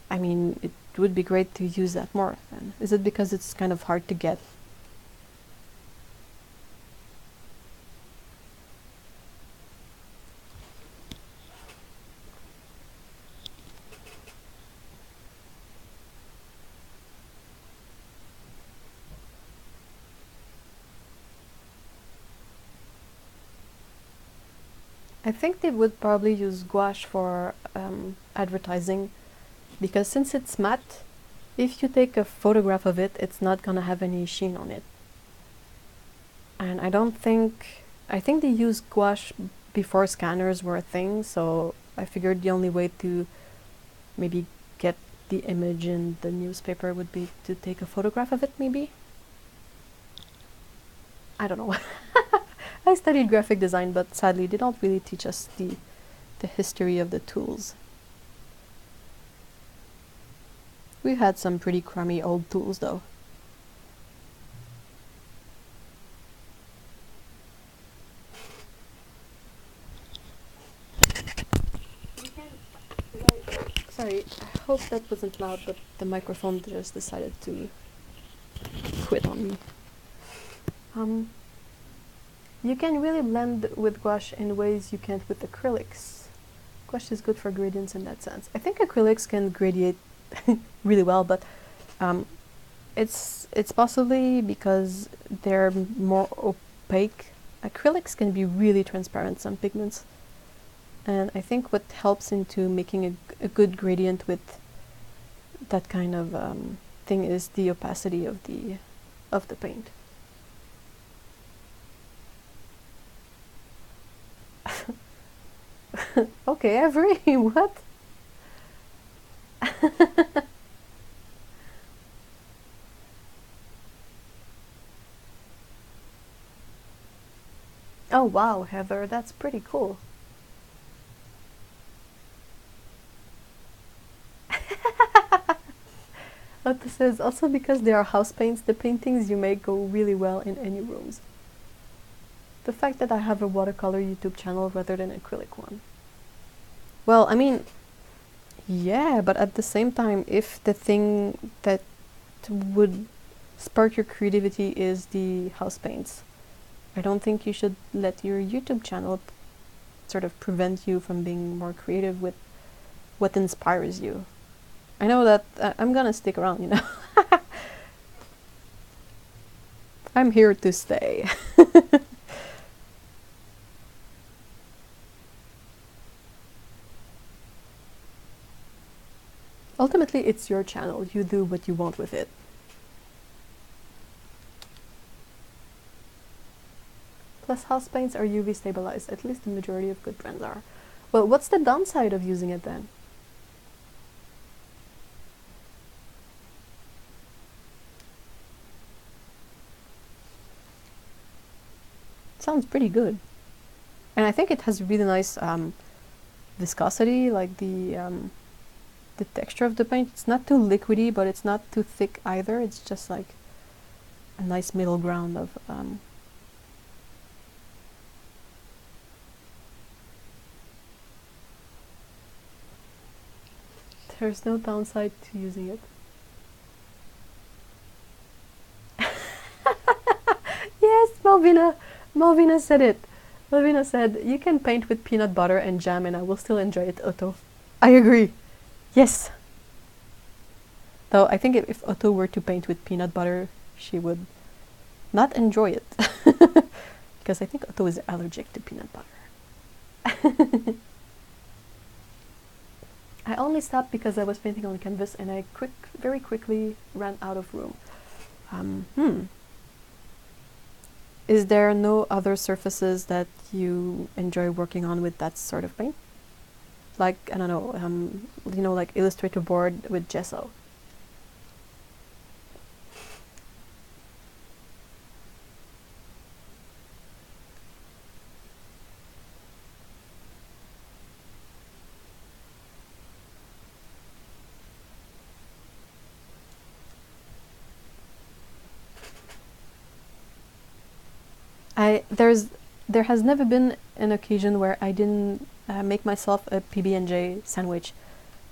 I mean, it would be great to use that more then. Is it because it's kind of hard to get? I think they would probably use gouache for advertising, because since it's matte, if you take a photograph of it, it's not gonna have any sheen on it. And I think they used gouache before scanners were a thing, so I figured the only way to maybe get the image in the newspaper would be to take a photograph of it, maybe? I don't know. I studied graphic design, but sadly they don't really teach us the history of the tools. We had some pretty crummy old tools though. Sorry, I hope that wasn't loud, but the microphone just decided to quit on me. You can really blend with gouache in ways you can't with acrylics. Gouache is good for gradients in that sense. I think acrylics can gradiate really well, but it's possibly because they're more opaque. Acrylics can be really transparent, some pigments. And I think what helps into making a good gradient with that kind of thing is the opacity of the paint. Okay, Avery, what? Oh wow, Heather, that's pretty cool. Lotte says, also because they are house paints, the paintings you make go really well in any rooms. The fact that I have a watercolor YouTube channel rather than an acrylic one. Well, I mean, yeah, but at the same time, if the thing that would spark your creativity is the house paints, I don't think you should let your YouTube channel sort of prevent you from being more creative with what inspires you. I know that I'm gonna stick around, you know. I'm here to stay. Ultimately, it's your channel. You do what you want with it. Plus, house paints are UV stabilized. At least the majority of good brands are. Well, what's the downside of using it then? Sounds pretty good. And I think it has really nice viscosity, like the texture of the paint. It's not too liquidy, but it's not too thick either. It's just like a nice middle ground of there's no downside to using it. Malvina said it. Malvina said, you can paint with peanut butter and jam and I will still enjoy it, Otto. I agree. Yes. Though I think if Otto were to paint with peanut butter, she would not enjoy it. Because I think Otto is allergic to peanut butter. I only stopped because I was painting on canvas and I very quickly ran out of room. Is there no other surfaces that you enjoy working on with that sort of paint? Like, I don't know, you know, like Illustrator board with gesso. There has never been an occasion where I didn't make myself a PB&J sandwich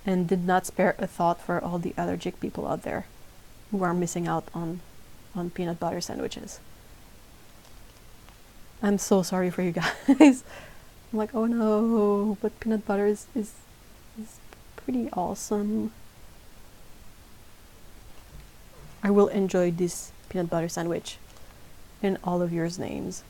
and did not spare a thought for all the allergic people out there who are missing out on peanut butter sandwiches. I'm so sorry for you guys. I'm like, oh no, but peanut butter is pretty awesome. I will enjoy this peanut butter sandwich in all of yours names.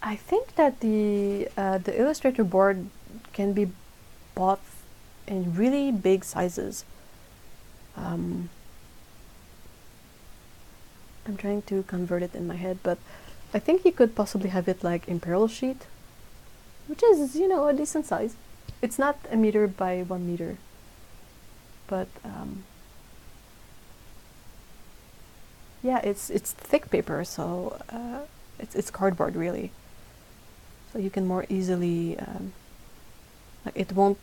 I think that the Illustrator board can be bought in really big sizes. I'm trying to convert it in my head, but I think you could possibly have it like Imperial sheet, which is, you know, a decent size. It's not a meter by 1 meter, but yeah, it's thick paper, so it's cardboard really. So you can more easily, like it won't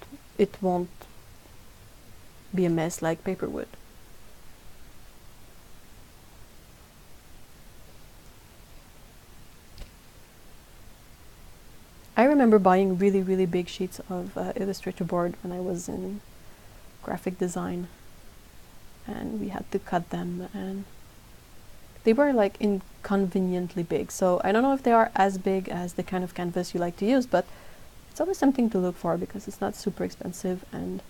be a mess like paper would. I remember buying really big sheets of Illustrator board when I was in graphic design, and we had to cut them, and they were like inconveniently big. So I don't know if they are as big as the kind of canvas you like to use, but it's always something to look for because it's not super expensive and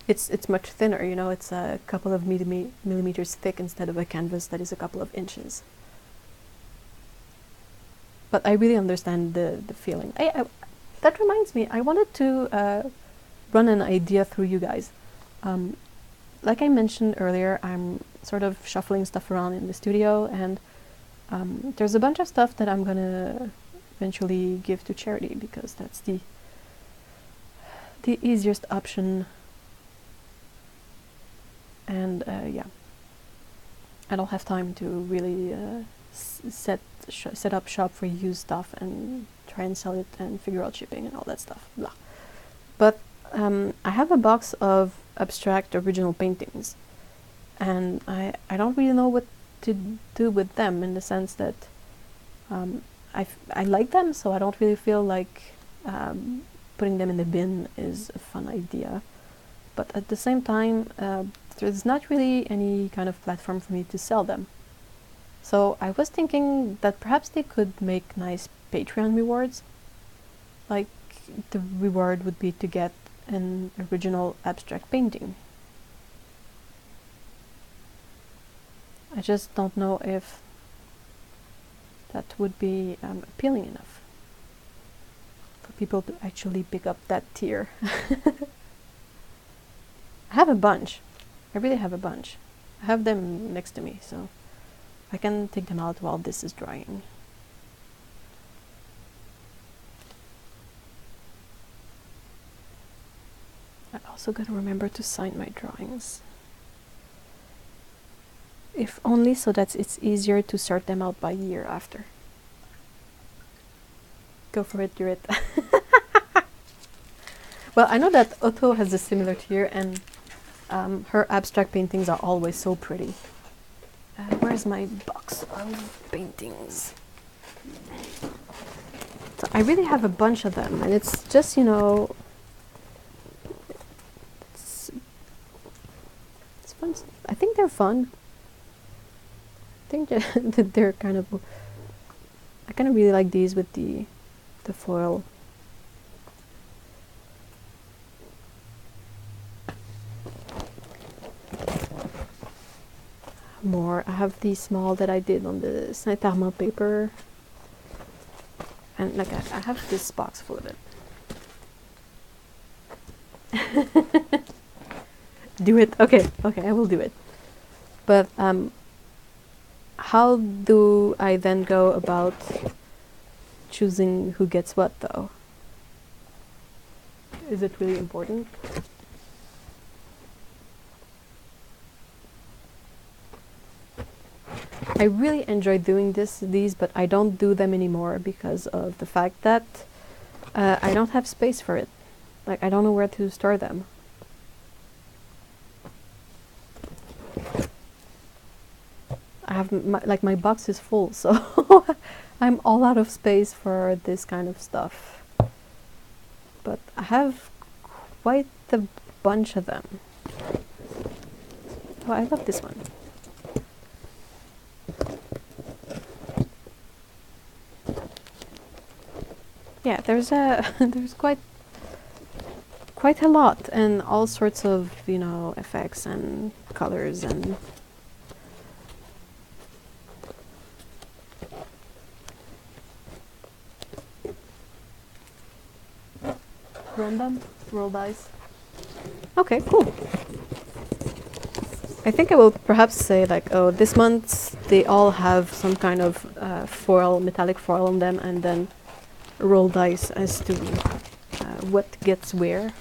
it's much thinner, you know, it's a couple of millimeters thick instead of a canvas that is a couple of inches. But I really understand the feeling. That reminds me, I wanted to run an idea through you guys. Like I mentioned earlier, I'm sort of shuffling stuff around in the studio, and there's a bunch of stuff that I'm gonna eventually give to charity because that's the easiest option. And yeah, I don't have time to really set up shop for used stuff and try and sell it and figure out shipping and all that stuff. Blah. But I have a box of abstract original paintings, and I don't really know what to do with them, in the sense that I like them, so I don't really feel like putting them in the bin is a fun idea. But at the same time, there's not really any kind of platform for me to sell them. So I was thinking that perhaps they could make nice Patreon rewards. Like, the reward would be to get an original abstract painting. I just don't know if that would be appealing enough for people to actually pick up that tier. I have a bunch. I really have a bunch. I have them next to me, so I can take them out while this is drying. I also gotta remember to sign my drawings. If only so that it's easier to sort them out by year after. Go for it, Durit. Well, I know that Otto has a similar tier, and her abstract paintings are always so pretty. Where's my box of paintings? So I really have a bunch of them, and it's just, you know, it's fun. I think they're fun. I think that they're kind of. I kind of really like these with the foil. More. I have these small that I did on the Saint-Armand paper. And like I have this box full of it. Do it. Okay, okay, I will do it. But how do I then go about choosing who gets what, though? Is it really important? I really enjoy doing these, but I don't do them anymore because of the fact that I don't have space for it. Like, I don't know where to store them. I have my box is full, so I'm all out of space for this kind of stuff. But I have quite a bunch of them. Oh, I love this one. Yeah, there's there's quite a lot, and all sorts of, you know, effects and colors and random roll dice. Okay, cool. I think I will perhaps say like, oh, this month they all have some kind of foil, metallic foil on them, and then roll dice as to what gets where.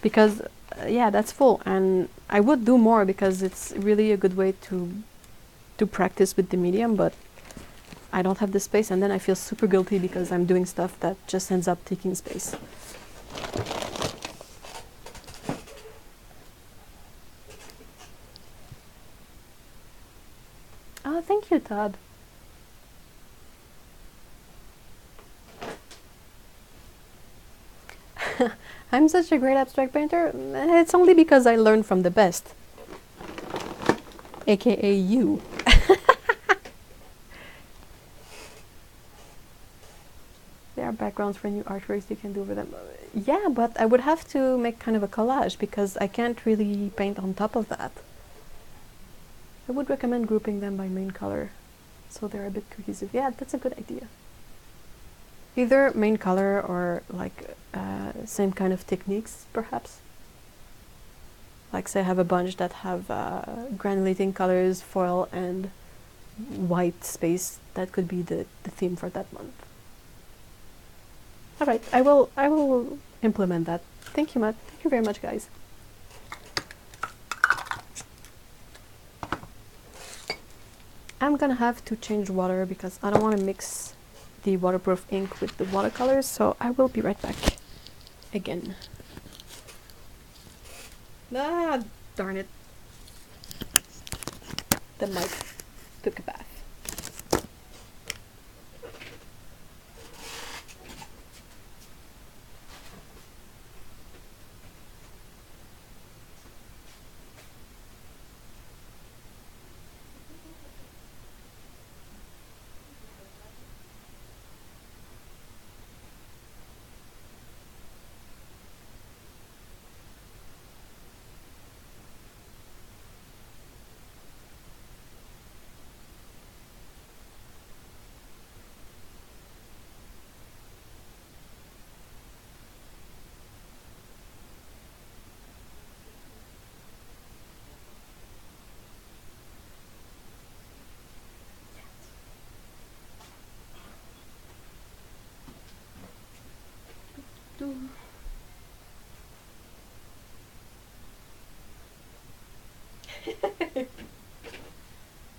Because yeah, that's full, and I would do more because it's really a good way to practice with the medium, but I don't have the space, and then I feel super guilty because I'm doing stuff that just ends up taking space. Oh, thank you, Todd. I'm such a great abstract painter. It's only because I learned from the best. AKA you. There are backgrounds for new artworks you can do over them. Yeah, but I would have to make kind of a collage because I can't really paint on top of that. I would recommend grouping them by main color so they're a bit cohesive. Yeah, that's a good idea. Either main color or like same kind of techniques, perhaps. Like say I have a bunch that have granulating colors, foil, and white space. That could be the theme for that month. All right, I will implement that. Thank you, Matt. Thank you very much, guys. I'm gonna have to change water because I don't want to mix the waterproof ink with the watercolors, so I will be right back again. Ah, darn it. The mic took a bath.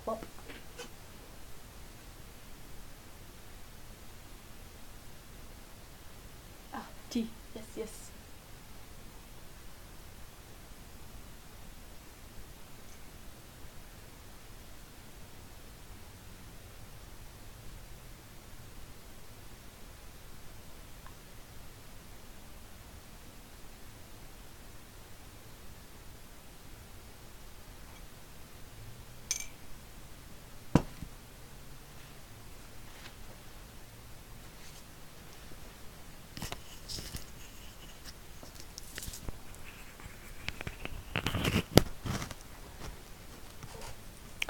Plop. Ah, tea. Yes, yes.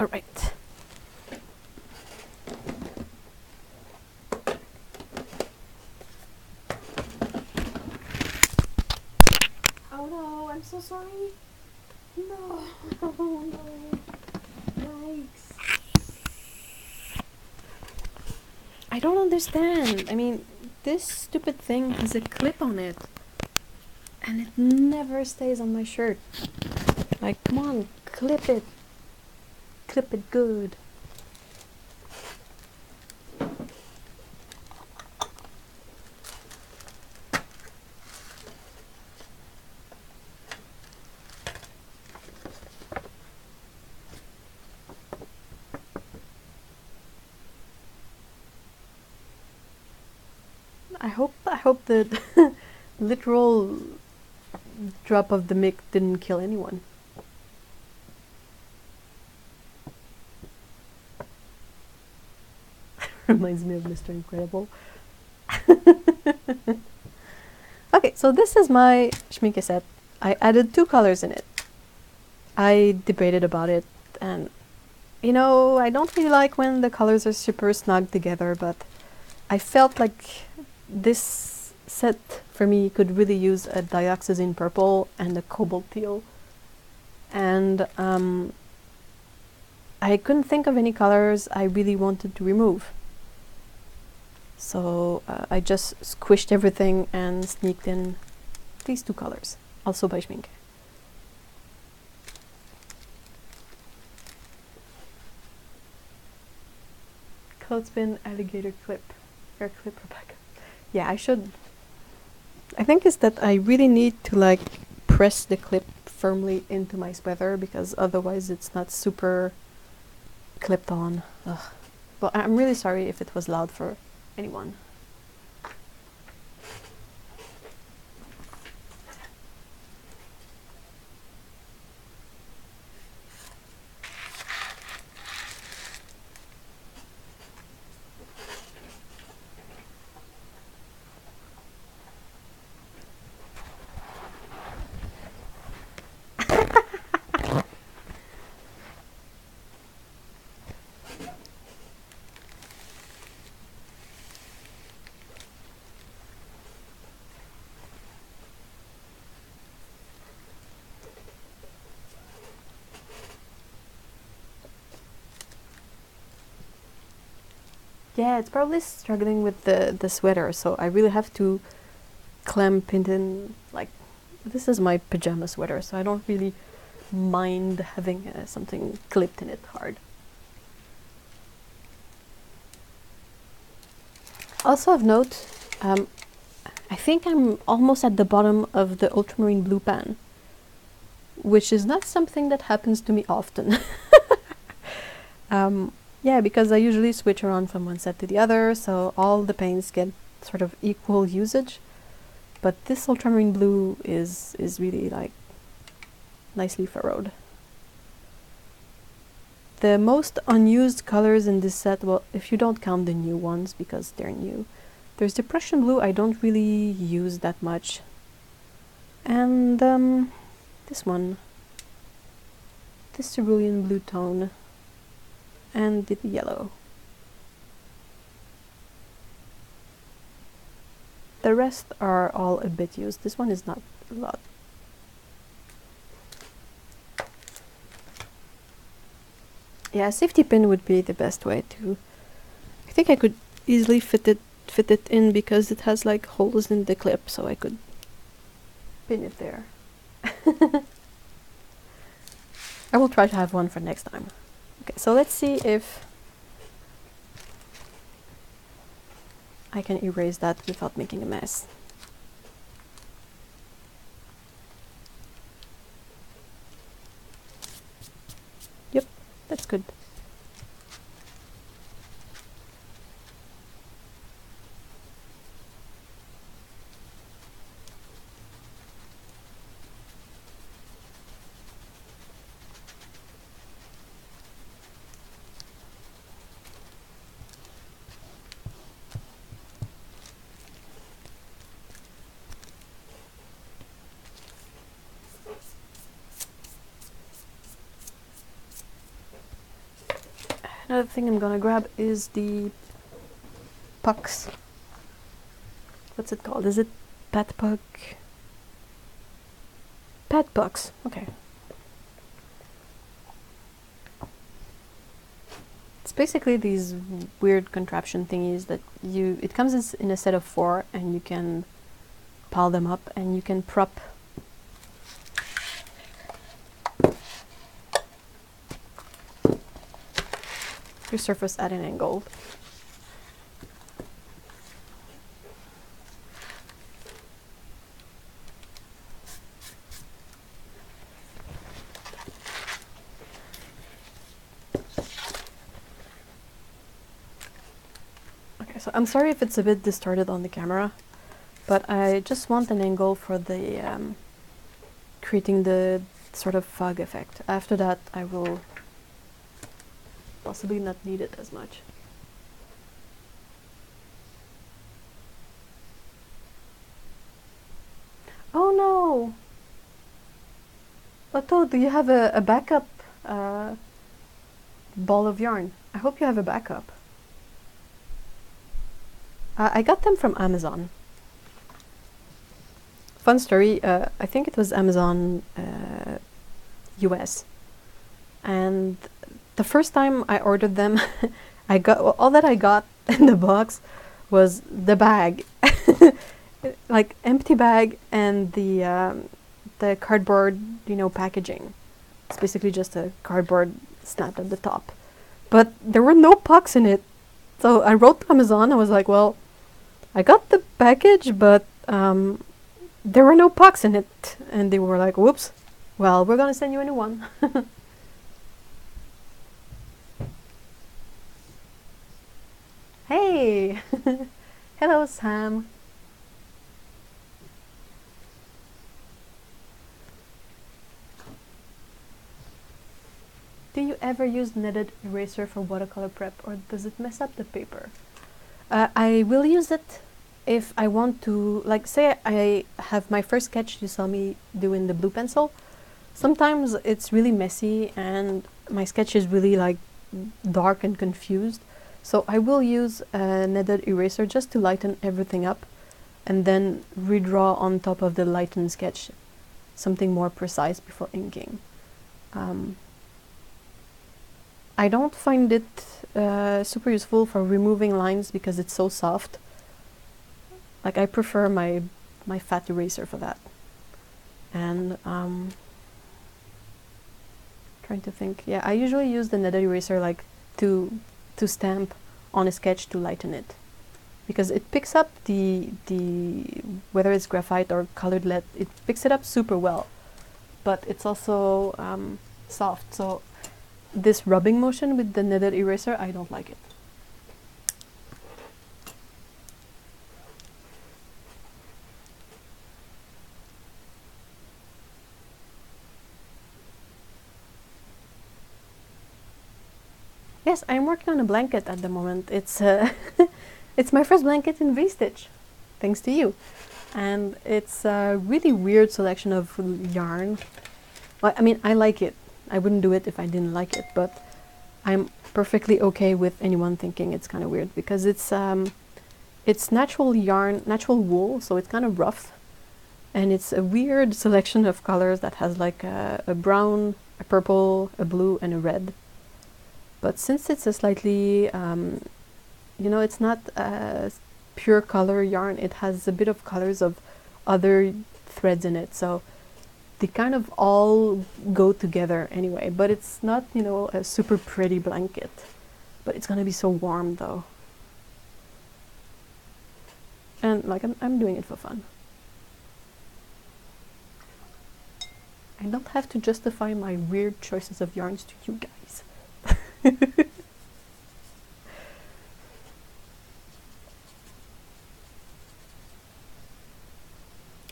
All right. Oh no, I'm so sorry. No, no. Yikes. I don't understand. I mean, this stupid thing has a clip on it. And it never stays on my shirt. Like, come on, clip it. Clip it good. I hope the literal drop of the mic didn't kill anyone. Reminds me of Mr. Incredible. Okay, so this is my schminke set. I added 2 colors in it. I debated about it, and you know, I don't really like when the colors are super snug together, but I felt like this set for me could really use a dioxazine purple and a cobalt teal. And I couldn't think of any colors I really wanted to remove. So I just squished everything and sneaked in these 2 colors, also by Schminke. Clothespin alligator clip. Hair clip, Rebecca. Yeah, I should. I think it's that I really need to like press the clip firmly into my sweater because otherwise it's not super clipped on. Ugh. Well, I'm really sorry if it was loud for anyone. Yeah, it's probably struggling with the sweater, so I really have to clamp it in. Like, this is my pajama sweater, so I don't really mind having something clipped in it hard. Also of note, I think I'm almost at the bottom of the ultramarine blue pan, which is not something that happens to me often. Yeah, because I usually switch around from one set to the other, so all the paints get sort of equal usage. But this ultramarine blue is really like nicely furrowed. The most unused colors in this set, well, if you don't count the new ones because they're new, there's the Prussian blue I don't really use that much. And this one, this cerulean blue tone, and the yellow. The rest are all a bit used. This one is not a lot. Yeah, a safety pin would be the best way to. I think I could easily fit it in because it has like holes in the clip, so I could pin it there. I will try to have one for next time. Okay, so let's see if I can erase that without making a mess. Yep, that's good. Another thing I'm gonna grab is the pucks. What's it called? Is it pet puck? Pet pucks. Okay. It's basically these weird contraption thingies that it comes in a set of 4, and you can pile them up, and you can prop your surface at an angle. Okay, so I'm sorry if it's a bit distorted on the camera, but I just want an angle for the creating the sort of fog effect. After that, I will possibly not need it as much. Oh no! Otto, do you have a backup ball of yarn? I hope you have a backup. I got them from Amazon. Fun story, I think it was Amazon US. And the first time I ordered them, I got all that I got in the box was the bag, like empty bag, and the cardboard, you know, packaging. It's basically just a cardboard snapped at the top, but there were no pucks in it. So I wrote to Amazon. I was like, well, I got the package, but there were no pucks in it, and they were like, whoops. Well, we're gonna send you a new one. Hey! Hello, Sam. Do you ever use kneaded eraser for watercolor prep, or does it mess up the paper? I will use it if I want to, like, say I have my first sketch you saw me doing the blue pencil. Sometimes it's really messy and my sketch is really like dark and confused. So I will use a kneaded eraser just to lighten everything up, and then redraw on top of the lightened sketch something more precise before inking. I don't find it super useful for removing lines because it's so soft. Like, I prefer my fat eraser for that. And trying to think. Yeah, I usually use the kneaded eraser like to stamp on a sketch to lighten it, because it picks up the whether it's graphite or colored lead, it picks it up super well, but it's also soft. So this rubbing motion with the kneaded eraser, I don't like it. Yes, I'm working on a blanket at the moment. It's it's my first blanket in V-stitch, thanks to you. And it's a really weird selection of yarn. Well, I mean, I like it. I wouldn't do it if I didn't like it, but I'm perfectly okay with anyone thinking it's kind of weird, because it's natural yarn, natural wool, so it's kind of rough. And it's a weird selection of colors that has like a brown, a purple, a blue, and a red. But since it's a slightly, you know, it's not a pure color yarn, it has a bit of colors of other threads in it. So they kind of all go together anyway, but it's not, you know, a super pretty blanket. But it's gonna be so warm though. And like, I'm doing it for fun. I don't have to justify my weird choices of yarns to you guys.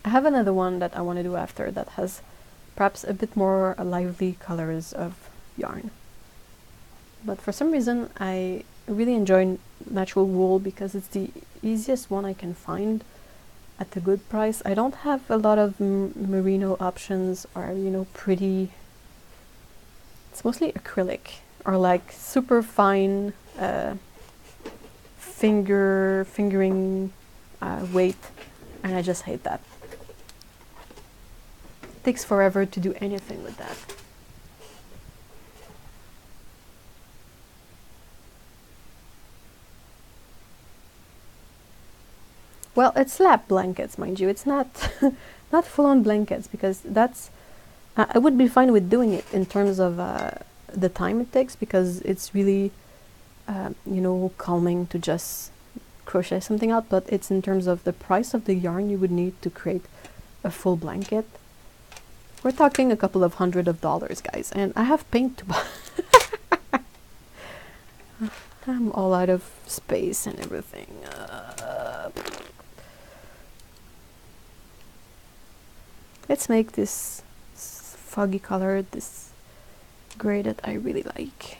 I have another one that I want to do after that has perhaps a bit more lively colors of yarn. But for some reason I really enjoy natural wool because it's the easiest one I can find at a good price. I don't have a lot of merino options or, you know, pretty. It's mostly acrylic or like super fine fingering weight, and I just hate that. It takes forever to do anything with that. Well, it's lap blankets, mind you. It's not not full-on blankets, because that's I would be fine with doing it in terms of the time it takes, because it's really you know, calming to just crochet something out. But it's in terms of the price of the yarn you would need to create a full blanket. We're talking a couple of $100s, guys, and I have paint to buy. I'm all out of space and everything. Let's make this foggy color, this gray that I really like.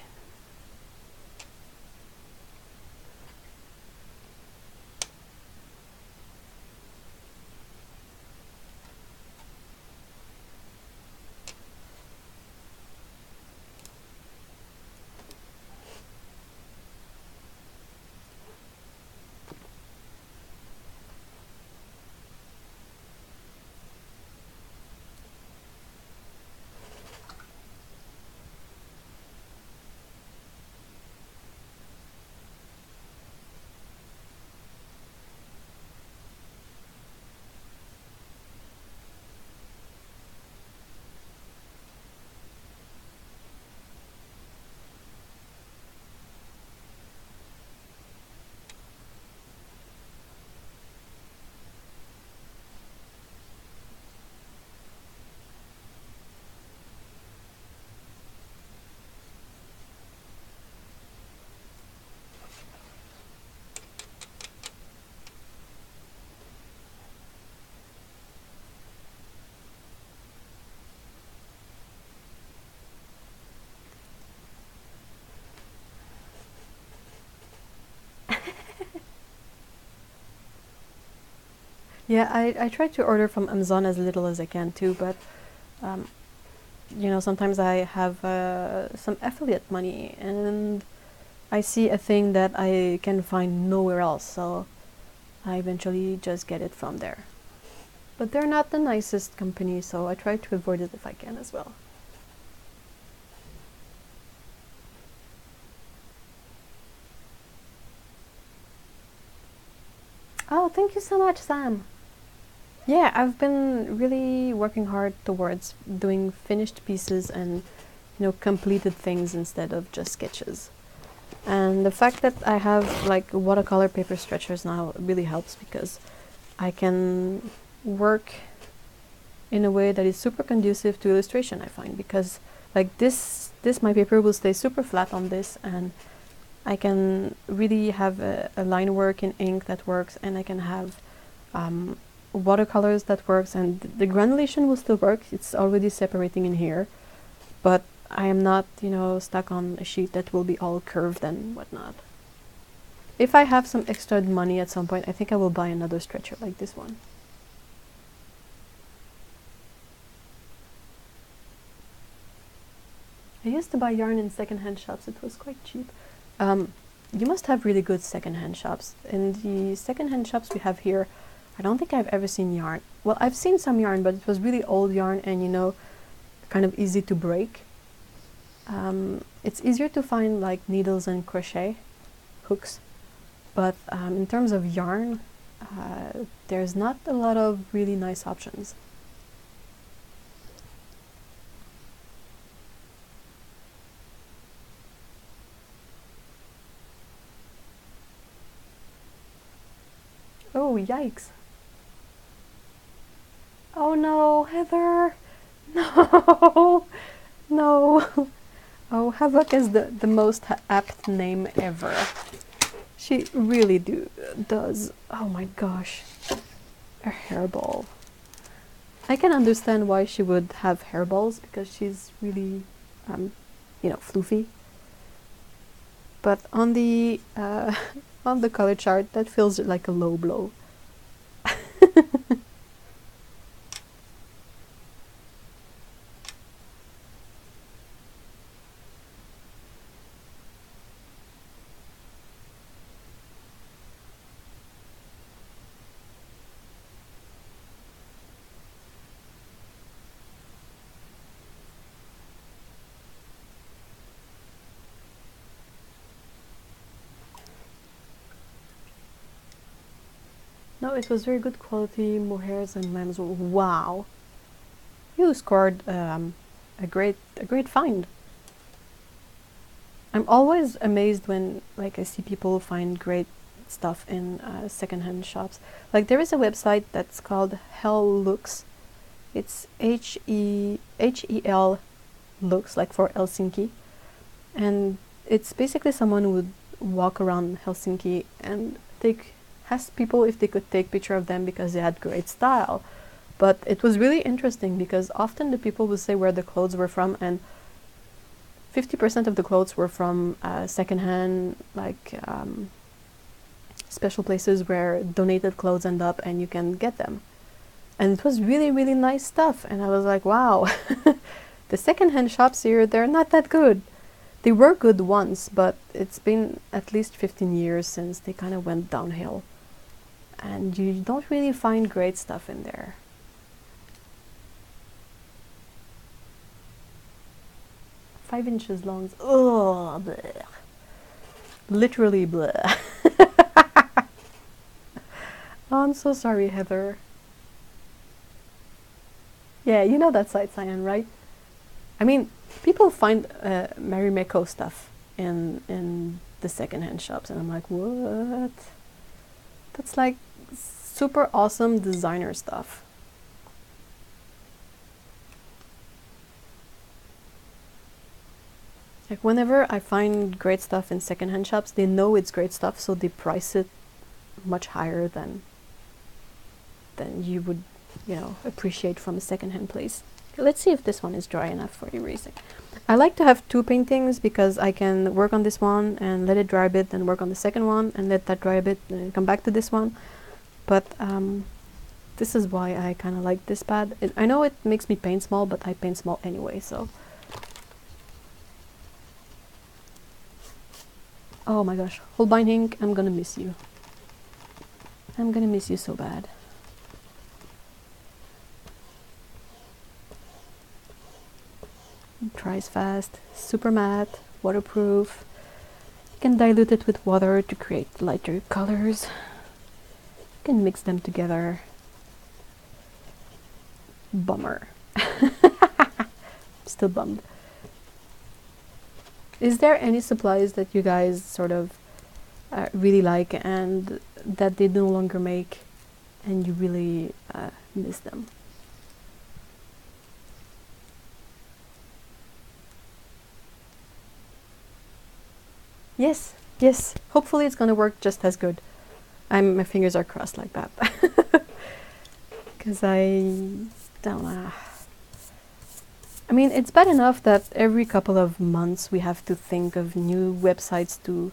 Yeah, I try to order from Amazon as little as I can too, but you know, sometimes I have some affiliate money and I see a thing that I can find nowhere else, so I eventually just get it from there. But they're not the nicest company, so I try to avoid it if I can as well. Oh, thank you so much, Sam. Yeah, I've been really working hard towards doing finished pieces and, you know, completed things instead of just sketches. And the fact that I have like watercolor paper stretchers now really helps, because I can work in a way that is super conducive to illustration, I find, because like this my paper will stay super flat on this, and I can really have a line work in ink that works, and I can have watercolors that works, and the granulation will still work. It's already separating in here, but I am not, you know, stuck on a sheet that will be all curved and whatnot. If I have some extra money at some point, I think I will buy another stretcher like this one. I used to buy yarn in secondhand shops. It was quite cheap. You must have really good secondhand shops. In the secondhand shops we have here, I don't think I've ever seen yarn. Well, I've seen some yarn, but it was really old yarn and, you know, kind of easy to break. It's easier to find like needles and crochet hooks, but in terms of yarn, there's not a lot of really nice options. Oh, yikes. Oh no, Heather! No! No! Oh, Havoc is the most apt name ever. She really does. Oh my gosh. A hairball. I can understand why she would have hairballs, because she's really, you know, floofy. But on the on the color chart, that feels like a low blow. No, it was very good quality mohairs and lambs. Wow, you scored a great find. I'm always amazed when like I see people find great stuff in secondhand shops. Like there is a website that's called Hell Looks. It's HEL Looks, like for Helsinki, and it's basically someone who would walk around Helsinki and ask people if they could take picture of them because they had great style. But it was really interesting because often the people would say where the clothes were from, and 50% of the clothes were from secondhand, like special places where donated clothes end up and you can get them. And it was really, really nice stuff. And I was like, wow, the secondhand shops here, they're not that good. They were good once, but it's been at least 15 years since they kind of went downhill. And you don't really find great stuff in there. Five inches long. Oh, bleh. Literally bleh. Oh, I'm so sorry, Heather. Yeah, you know that site, Cyan, right? I mean, people find Marimekko stuff in the secondhand shops, and I'm like, what? That's like super awesome designer stuff. Like whenever I find great stuff in secondhand shops, they know it's great stuff, so they price it much higher than you would, you know, appreciate from a secondhand place. Okay, let's see if this one is dry enough for erasing. I like to have two paintings because I can work on this one and let it dry a bit, then work on the second one and let that dry a bit, and then come back to this one. But this is why I kind of like this pad. I know it makes me paint small, but I paint small anyway, so. Oh my gosh, Holbein ink, I'm gonna miss you. I'm gonna miss you so bad. It dries fast, super matte, waterproof. You can dilute it with water to create lighter colors. You can mix them together. Bummer. Still bummed. Is there any supplies that you guys sort of really like and that they no longer make and you really miss them? Yes, yes. Hopefully it's gonna work just as good. My fingers are crossed like that. Because I don't know. I mean, it's bad enough that every couple of months we have to think of new websites to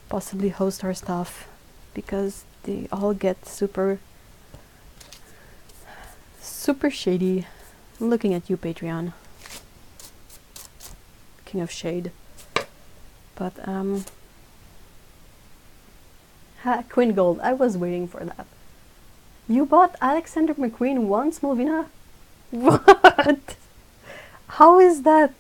possibly host our stuff, because they all get super shady. I'm looking at you, Patreon. King of Shade. But Queen Gold, I was waiting for that. You bought Alexander McQueen once, Movina? What? How is that?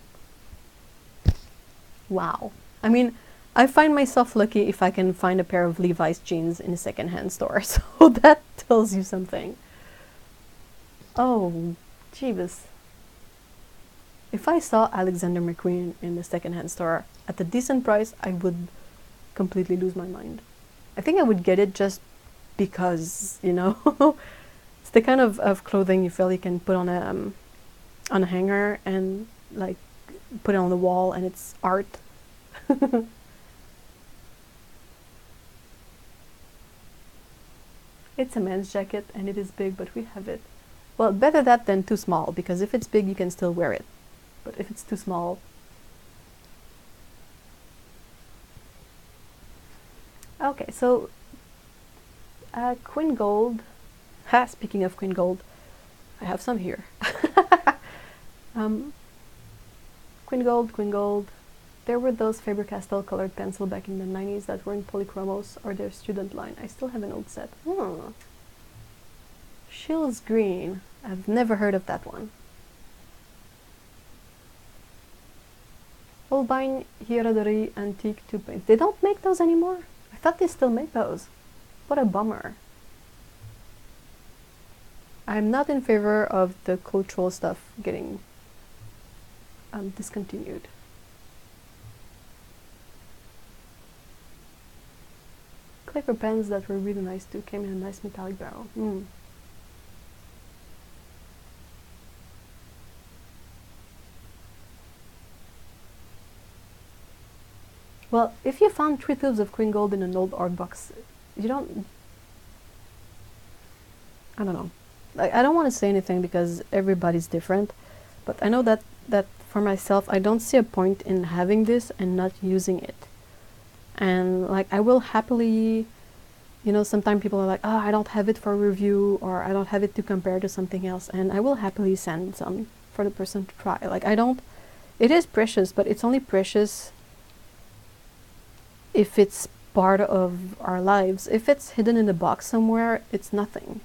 Wow. I mean, I find myself lucky if I can find a pair of Levi's jeans in a secondhand store, so that tells you something. Oh, Jeebus. If I saw Alexander McQueen in the secondhand store at a decent price, I would completely lose my mind. I think I would get it just because, you know, it's the kind of clothing you feel you can put on a hanger and like put it on the wall and it's art. It's a men's jacket and it is big, but we have it. Well, better that than too small, because if it's big you can still wear it. But if it's too small... Okay, so Queen Gold. Speaking of Queen Gold, I have some here. Queen Gold. There were those Faber-Castell colored pencil back in the 90s that were in polychromos or their student line. I still have an old set. Shills Green. I've never heard of that one. Holbein Hierarderie Antique Tube Paint. They don't make those anymore? I thought they still make those. What a bummer. I'm not in favor of the cultural stuff getting discontinued. Clicker pens that were really nice too, came in a nice metallic barrel. Well, if you found 3 tubes of Queen Gold in an old art box, you don't... I don't know. I don't want to say anything because everybody's different, but I know that for myself, I don't see a point in having this and not using it. And like, I will happily, you know, sometimes people are like, oh, I don't have it for review, or I don't have it to compare to something else, and I will happily send some for the person to try. Like, I don't... It is precious, but it's only precious if it's part of our lives. If it's hidden in a box somewhere, it's nothing.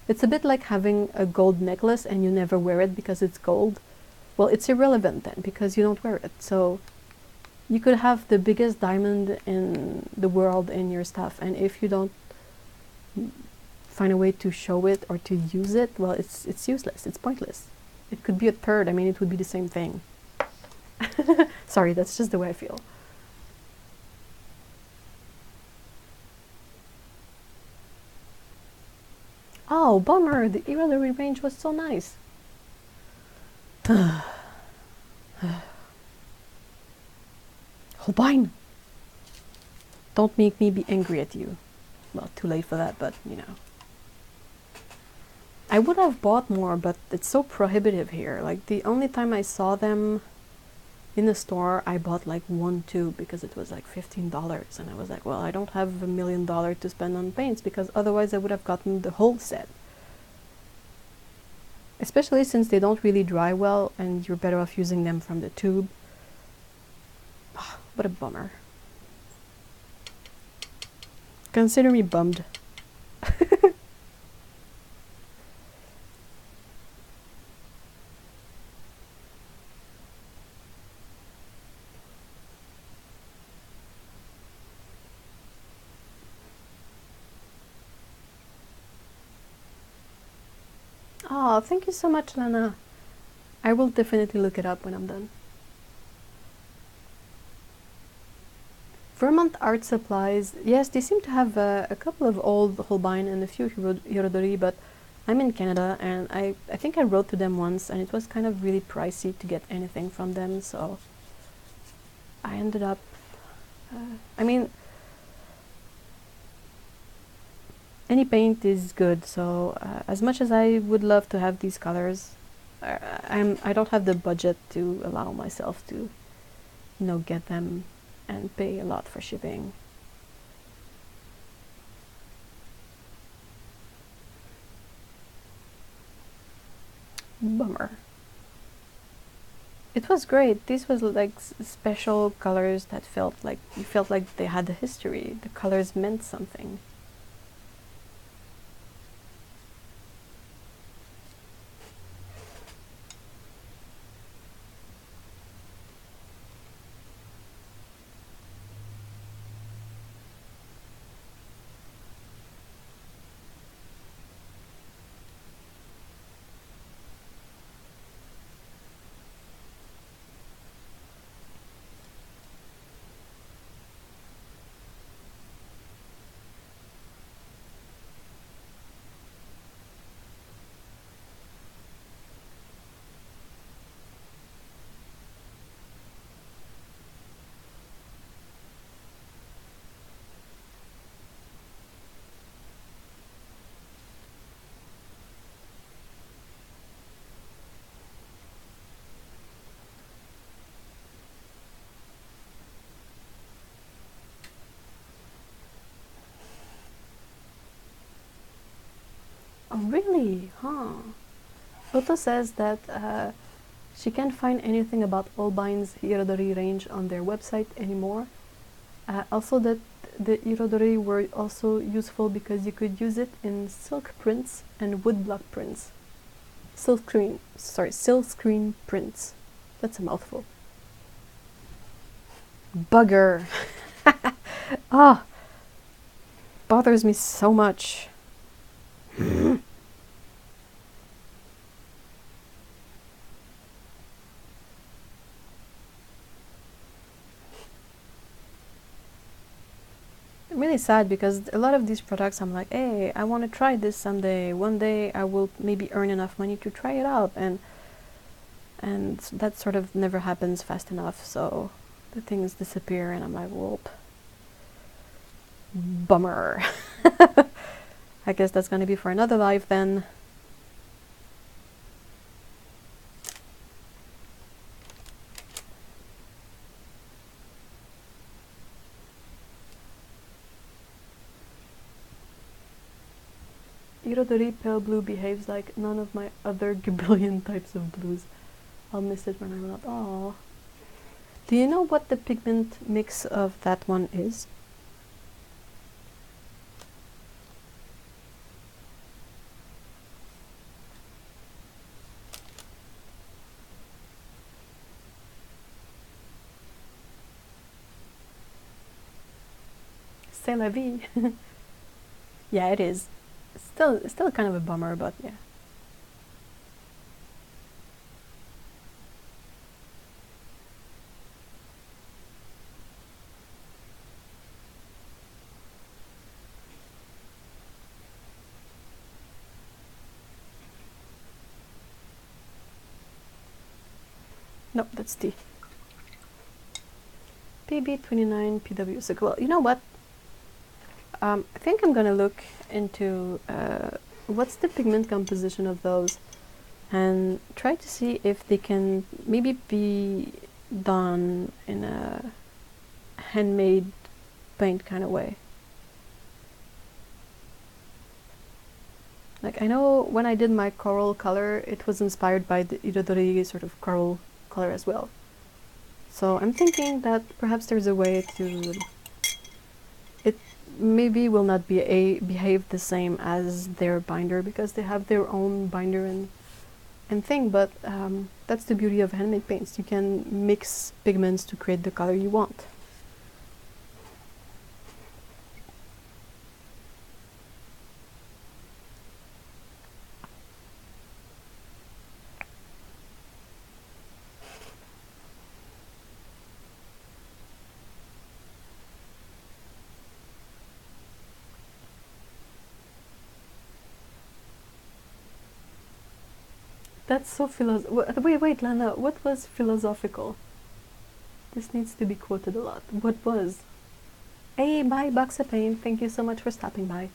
It's a bit like having a gold necklace and you never wear it because it's gold. Well, it's irrelevant then because you don't wear it. So you could have the biggest diamond in the world in your stuff, and if you don't find a way to show it or to use it, well, it's useless. It's pointless. It could be a third. I mean, it would be the same thing. Sorry, that's just the way I feel. Oh, bummer! The Recollet range was so nice. Holbein! Don't make me be angry at you. Well, too late for that, but you know. I would have bought more, but it's so prohibitive here. Like, the only time I saw them in the store, I bought like 1 tube because it was like $15, and I was like, well, I don't have $1 million to spend on paints, because otherwise I would have gotten the whole set. Especially since they don't really dry well and you're better off using them from the tube. What a bummer. Consider me bummed. Oh, thank you so much, Lana. I will definitely look it up when I'm done. Vermont Art Supplies. Yes, they seem to have a couple of old Holbein and a few Recollet, but I'm in Canada, and I think I wrote to them once, and it was kind of really pricey to get anything from them, so I ended up... I mean, any paint is good, so as much as I would love to have these colors, I don't have the budget to allow myself to, you know, get them and pay a lot for shipping. Bummer. It was great. These was like special colors that felt like, you felt like they had a history. The colors meant something. Oh, really? Huh. Otto says that she can't find anything about Holbein's Recollet range on their website anymore. Also that the Recollet were also useful because you could use it in silk prints and woodblock prints. Silkscreen prints. That's a mouthful. Bugger. Ah, bothers me so much. really sad because a lot of these products I'm like, hey, I want to try this someday. One day I will maybe earn enough money to try it out, and that sort of never happens fast enough, so the things disappear and I'm like, whoop. Bummer. I guess that's gonna be for another life then. Irodori pale blue behaves like none of my other gabillion types of blues. I'll miss it when I'm not. Aww. Do you know what the pigment mix of that one is? C'est la vie. Yeah, it is. Still kind of a bummer, but yeah. Nope, that's T. PB29 PW. So, well, you know what? I think I'm gonna look into what's the pigment composition of those and try to see if they can maybe be done in a handmade paint kind of way. Like, I know when I did my coral color, it was inspired by the Irodori sort of coral color as well. So I'm thinking that perhaps there's a way to... It maybe will not be behave the same as their binder because they have their own binder and thing, but that's the beauty of handmade paints. You can mix pigments to create the color you want. That's so wait, Lana, what was philosophical? This needs to be quoted a lot. What was? Hey, bye, Box of Pain. Thank you so much for stopping by.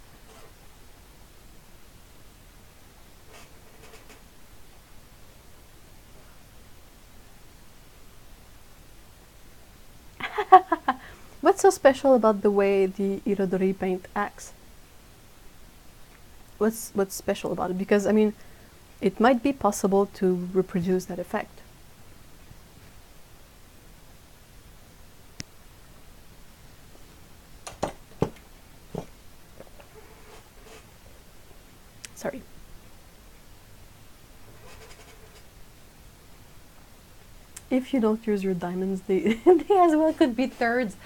What's so special about the way the Irodori paint acts? What's special about it? Because, I mean, it might be possible to reproduce that effect. Sorry. If you don't use your diamonds, they, they as well could be thirds.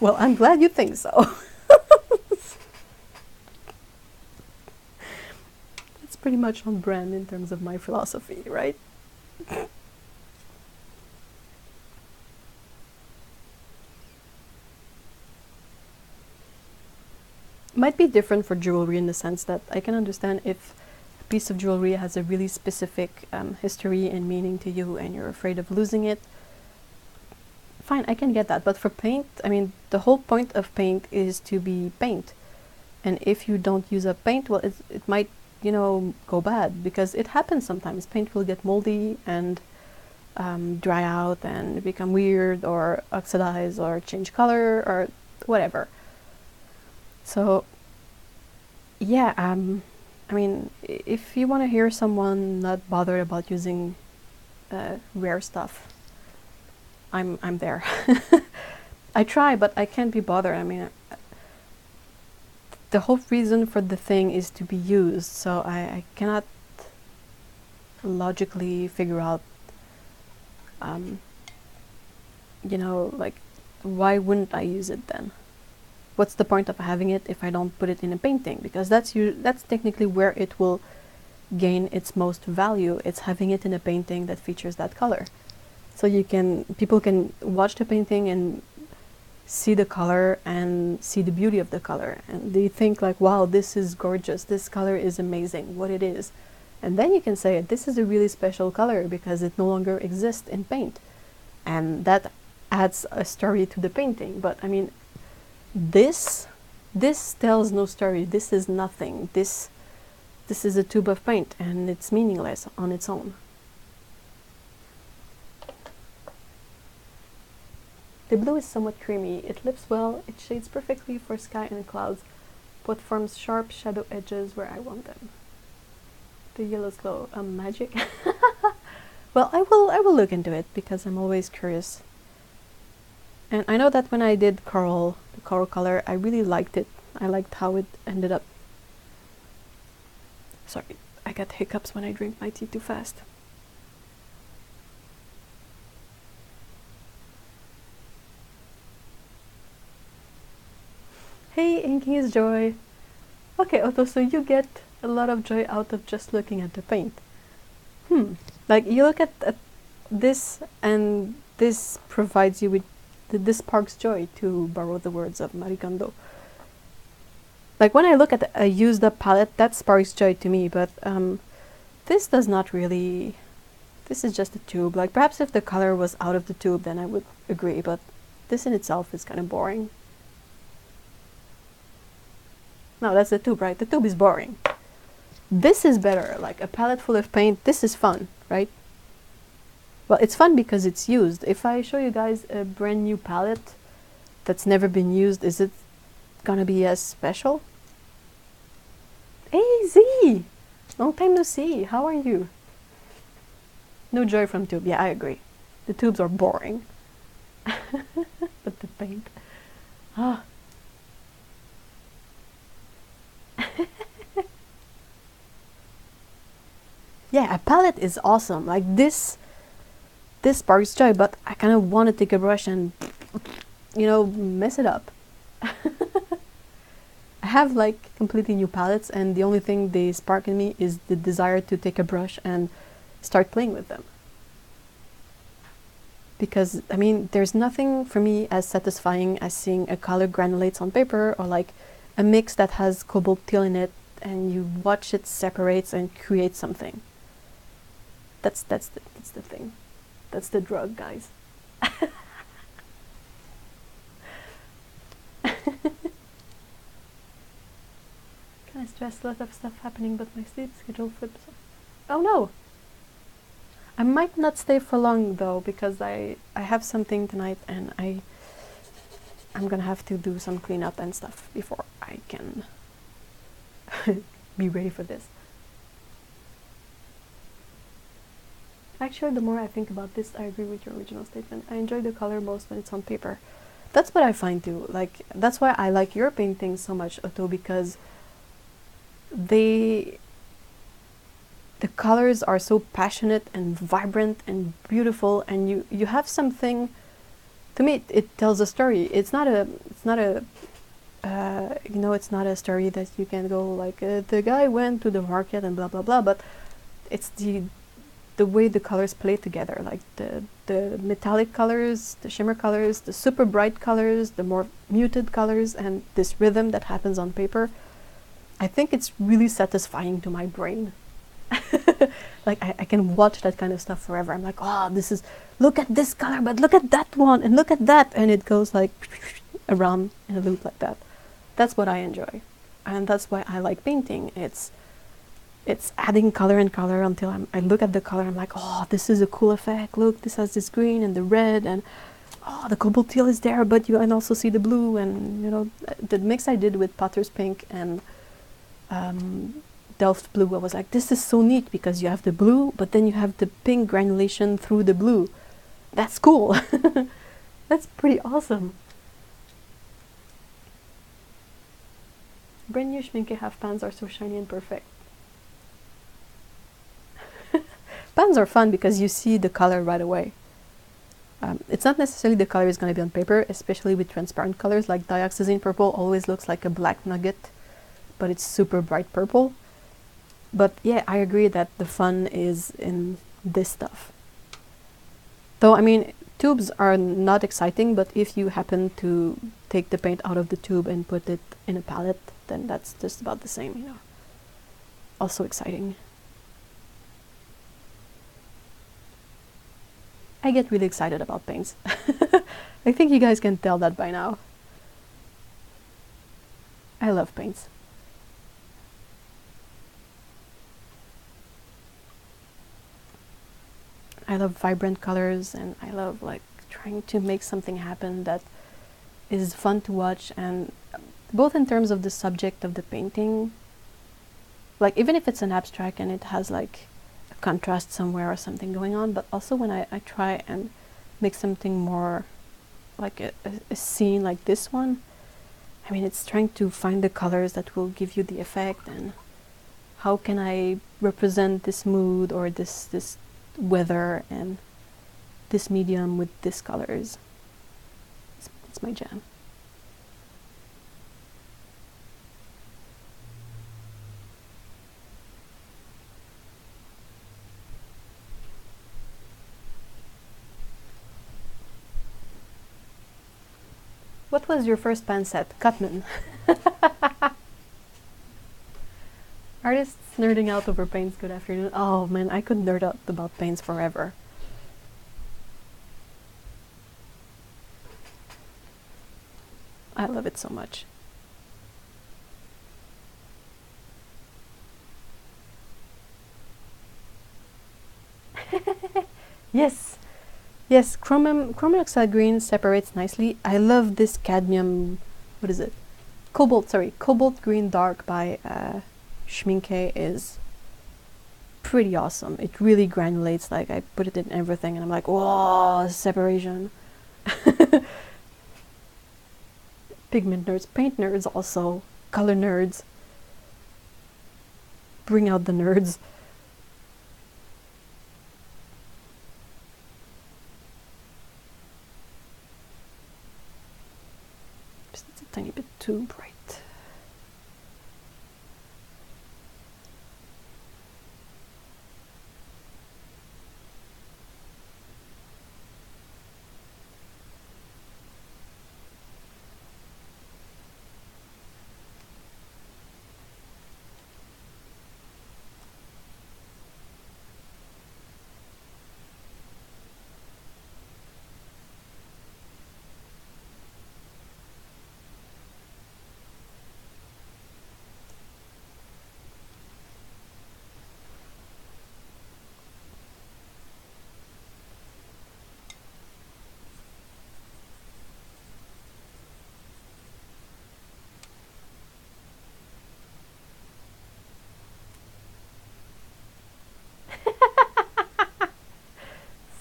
Well, I'm glad you think so. That's pretty much on brand in terms of my philosophy, right? Might be different for jewelry in the sense that I can understand if a piece of jewelry has a really specific history and meaning to you and you're afraid of losing it. Fine, I can get that, but for paint, I mean, the whole point of paint is to be paint. And if you don't use up paint, well, it might, you know, go bad, because it happens sometimes. Paint will get moldy and dry out and become weird or oxidize or change color or whatever. So, yeah, I mean, if you want to hear someone not bothered about using rare stuff, I'm there. I try, but I can't be bothered. I mean, the whole reason for the thing is to be used, so I cannot logically figure out, you know, like, why wouldn't I use it then? What's the point of having it if I don't put it in a painting? Because that's technically where it will gain its most value. It's having it in a painting that features that color. So people can watch the painting and see the color and see the beauty of the color, and they think like, wow, this is gorgeous, this color is amazing, what it is. And then you can say, this is a really special color because it no longer exists in paint. And that adds a story to the painting. But I mean, this tells no story. This is nothing. This is a tube of paint, and it's meaningless on its own. The blue is somewhat creamy. It lifts well. It shades perfectly for sky and clouds, but forms sharp shadow edges where I want them. The yellows glow. Magic. Well, I will look into it because I'm always curious. And I know that when I did coral, the coral color, I really liked it. I liked how it ended up. Sorry, I got hiccups when I drink my tea too fast. Hey, inking is joy. Okay, Otto, so you get a lot of joy out of just looking at the paint. Like, you look at this, and this provides you with, this sparks joy, to borrow the words of Marie Kondo. Like, when I look at a used up palette, that sparks joy to me, but this does not really, this is just a tube. Like, perhaps if the color was out of the tube, then I would agree, but this in itself is kind of boring. No, that's the tube, right? The tube is boring. This is better, like a palette full of paint. This is fun, right? Well, it's fun because it's used. If I show you guys a brand new palette that's never been used, is it gonna be as special? Hey, Z! Long time no see. How are you? No joy from tube. Yeah, I agree. The tubes are boring. But the paint. Ah. Yeah, a palette is awesome. Like this sparks joy, but I kind of want to take a brush and, you know, mess it up. I have like completely new palettes, and the only thing they spark in me is the desire to take a brush and start playing with them. Because, I mean, there's nothing for me as satisfying as seeing a color granulates on paper, or like a mix that has cobalt teal in it, and you watch it separates and create something. That's the thing. That's the drug, guys. Kind of stressed, a lot of stuff happening, but my sleep schedule flips. Oh no! I might not stay for long though, because I have something tonight, and I'm gonna have to do some cleanup and stuff before I can be ready for this. Actually, the more I think about this, I agree with your original statement. I enjoy the color most when it's on paper. That's what I find too. Like, that's why I like your paintings so much, Otto, because the colors are so passionate and vibrant and beautiful, and you have something. To me, it tells a story. It's not a you know, it's not a story that you can go like the guy went to the market and blah blah blah. But it's the way the colors play together, like the metallic colors, the shimmer colors, the super bright colors, the more muted colors, and this rhythm that happens on paper. I think it's really satisfying to my brain. Like, I can watch that kind of stuff forever. I'm like, oh, look at this color, but look at that one, and look at that, and it goes like around in a loop like that. That's what I enjoy, and that's why I like painting. It's adding color and color until I look at the color, I'm like, oh, this is a cool effect. Look, this has this green and the red, and oh, the cobalt teal is there, but you can also see the blue, and you know, the mix I did with Potter's Pink and Delft Blue, I was like, this is so neat because you have the blue, but then you have the pink granulation through the blue. That's cool. That's pretty awesome. Brand new Schminke half pans are so shiny and perfect. Pans are fun because you see the color right away. It's not necessarily the color is going to be on paper, especially with transparent colors. Like dioxazine purple always looks like a black nugget, but it's super bright purple. But yeah, I agree that the fun is in this stuff. Though, I mean, tubes are not exciting, but if you happen to take the paint out of the tube and put it in a palette, then that's just about the same, you know. Also exciting. I get really excited about paints. I think you guys can tell that by now. I love paints. I love vibrant colors, and I love like trying to make something happen that is fun to watch, and both in terms of the subject of the painting, like even if it's an abstract and it has like a contrast somewhere or something going on, but also when I try and make something more like a scene like this one. I mean, it's trying to find the colors that will give you the effect, and how can I represent this mood or this weather and this medium with this colors. It's my jam. What was your first pan set? Cutman. Artists nerding out over paints, good afternoon. Oh man, I could nerd out about paints forever. I love it so much. Yes, yes, chromium oxide green separates nicely. I love this cadmium, what is it? Cobalt green dark by Schminke is pretty awesome. It really granulates, like I put it in everything and I'm like, whoa, separation. Pigment nerds, paint nerds also, color nerds. Bring out the nerds. Just a tiny bit too bright.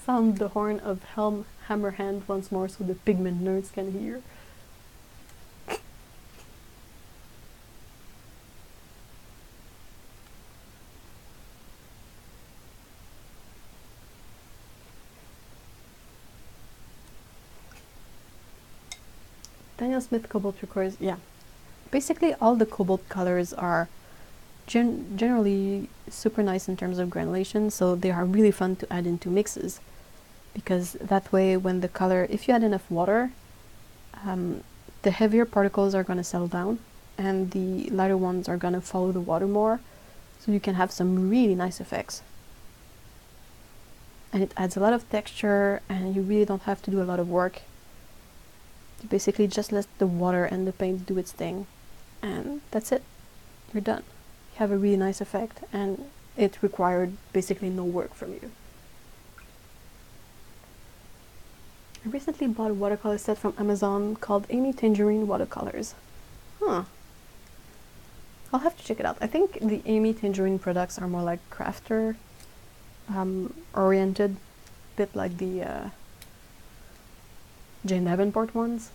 Sound the horn of Helm Hammerhand once more so the pigment nerds can hear. Daniel Smith Cobalt turquoise, yeah. Basically all the cobalt colors are generally super nice in terms of granulation, so they are really fun to add into mixes. Because that way when the color, if you add enough water, the heavier particles are going to settle down and the lighter ones are going to follow the water more, so you can have some really nice effects. And it adds a lot of texture and you really don't have to do a lot of work. You basically just let the water and the paint do its thing and that's it. You're done. You have a really nice effect and it required basically no work from you. I recently bought a watercolor set from Amazon called Amy Tangerine Watercolors. Huh. I'll have to check it out. I think the Amy Tangerine products are more like crafter oriented, bit like the Jane Davenport ones.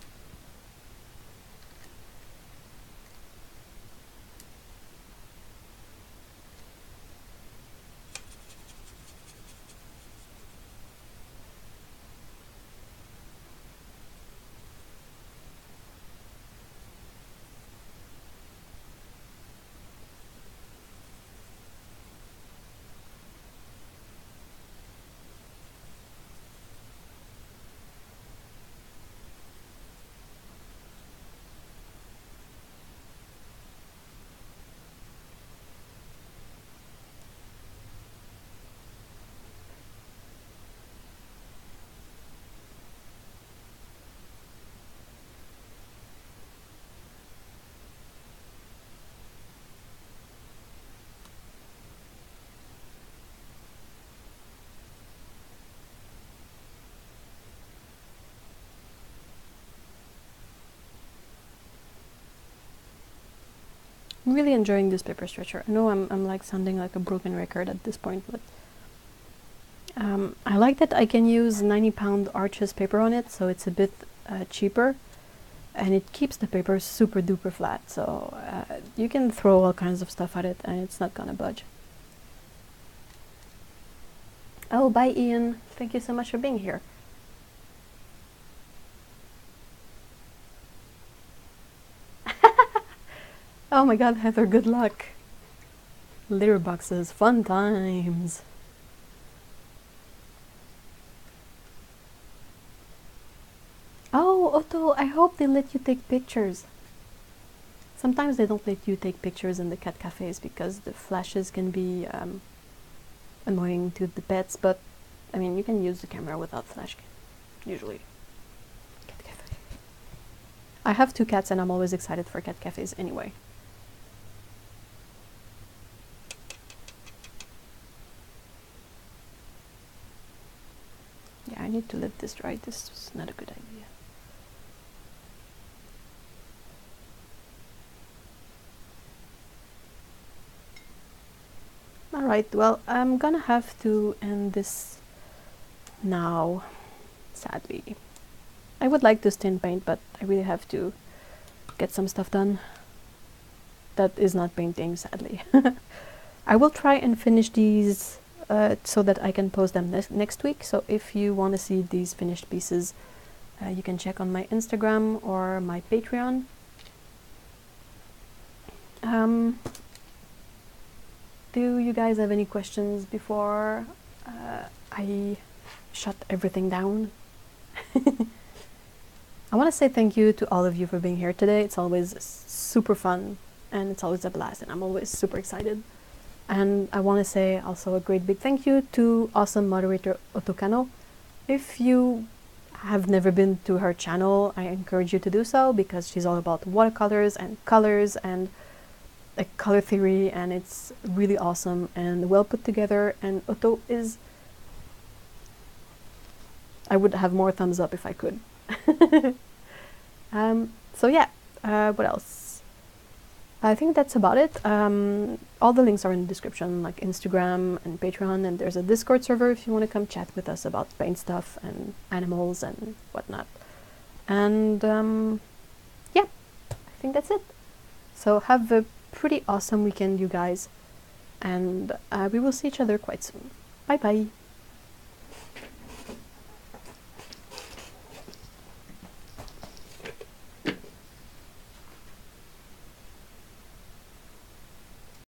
I'm really enjoying this paper stretcher. I know I'm like sounding like a broken record at this point, but I like that I can use 90-pound Arches paper on it, so it's a bit cheaper, and it keeps the paper super duper flat, so you can throw all kinds of stuff at it and it's not gonna budge. Oh, bye Ian, thank you so much for being here. Oh my god, Heather, good luck. Litter boxes, fun times. Oh, Otto, I hope they let you take pictures. Sometimes they don't let you take pictures in the cat cafes because the flashes can be annoying to the pets, but I mean, you can use the camera without flash, usually. Cat cafe. I have 2 cats and I'm always excited for cat cafes anyway. Yeah, I need to let this dry. This is not a good idea. Alright, well, I'm gonna have to end this now, sadly. I would like to stain paint, but I really have to get some stuff done. That is not painting, sadly. I will try and finish these so that I can post them next week. So if you want to see these finished pieces, you can check on my Instagram or my Patreon. Do you guys have any questions before I shut everything down? I want to say thank you to all of you for being here today. It's always super fun and it's always a blast and I'm always super excited. And I want to say also a great big thank you to awesome moderator Otokano. If you have never been to her channel, I encourage you to do so because she's all about watercolors and colors and like color theory, and it's really awesome and well put together, and Otto is... I would have more thumbs up if I could. So yeah, what else? I think that's about it. All the links are in the description, like Instagram and Patreon, and there's a Discord server if you want to come chat with us about paint stuff and animals and whatnot. And yeah, I think that's it. So have a pretty awesome weekend, you guys, and we will see each other quite soon. Bye bye.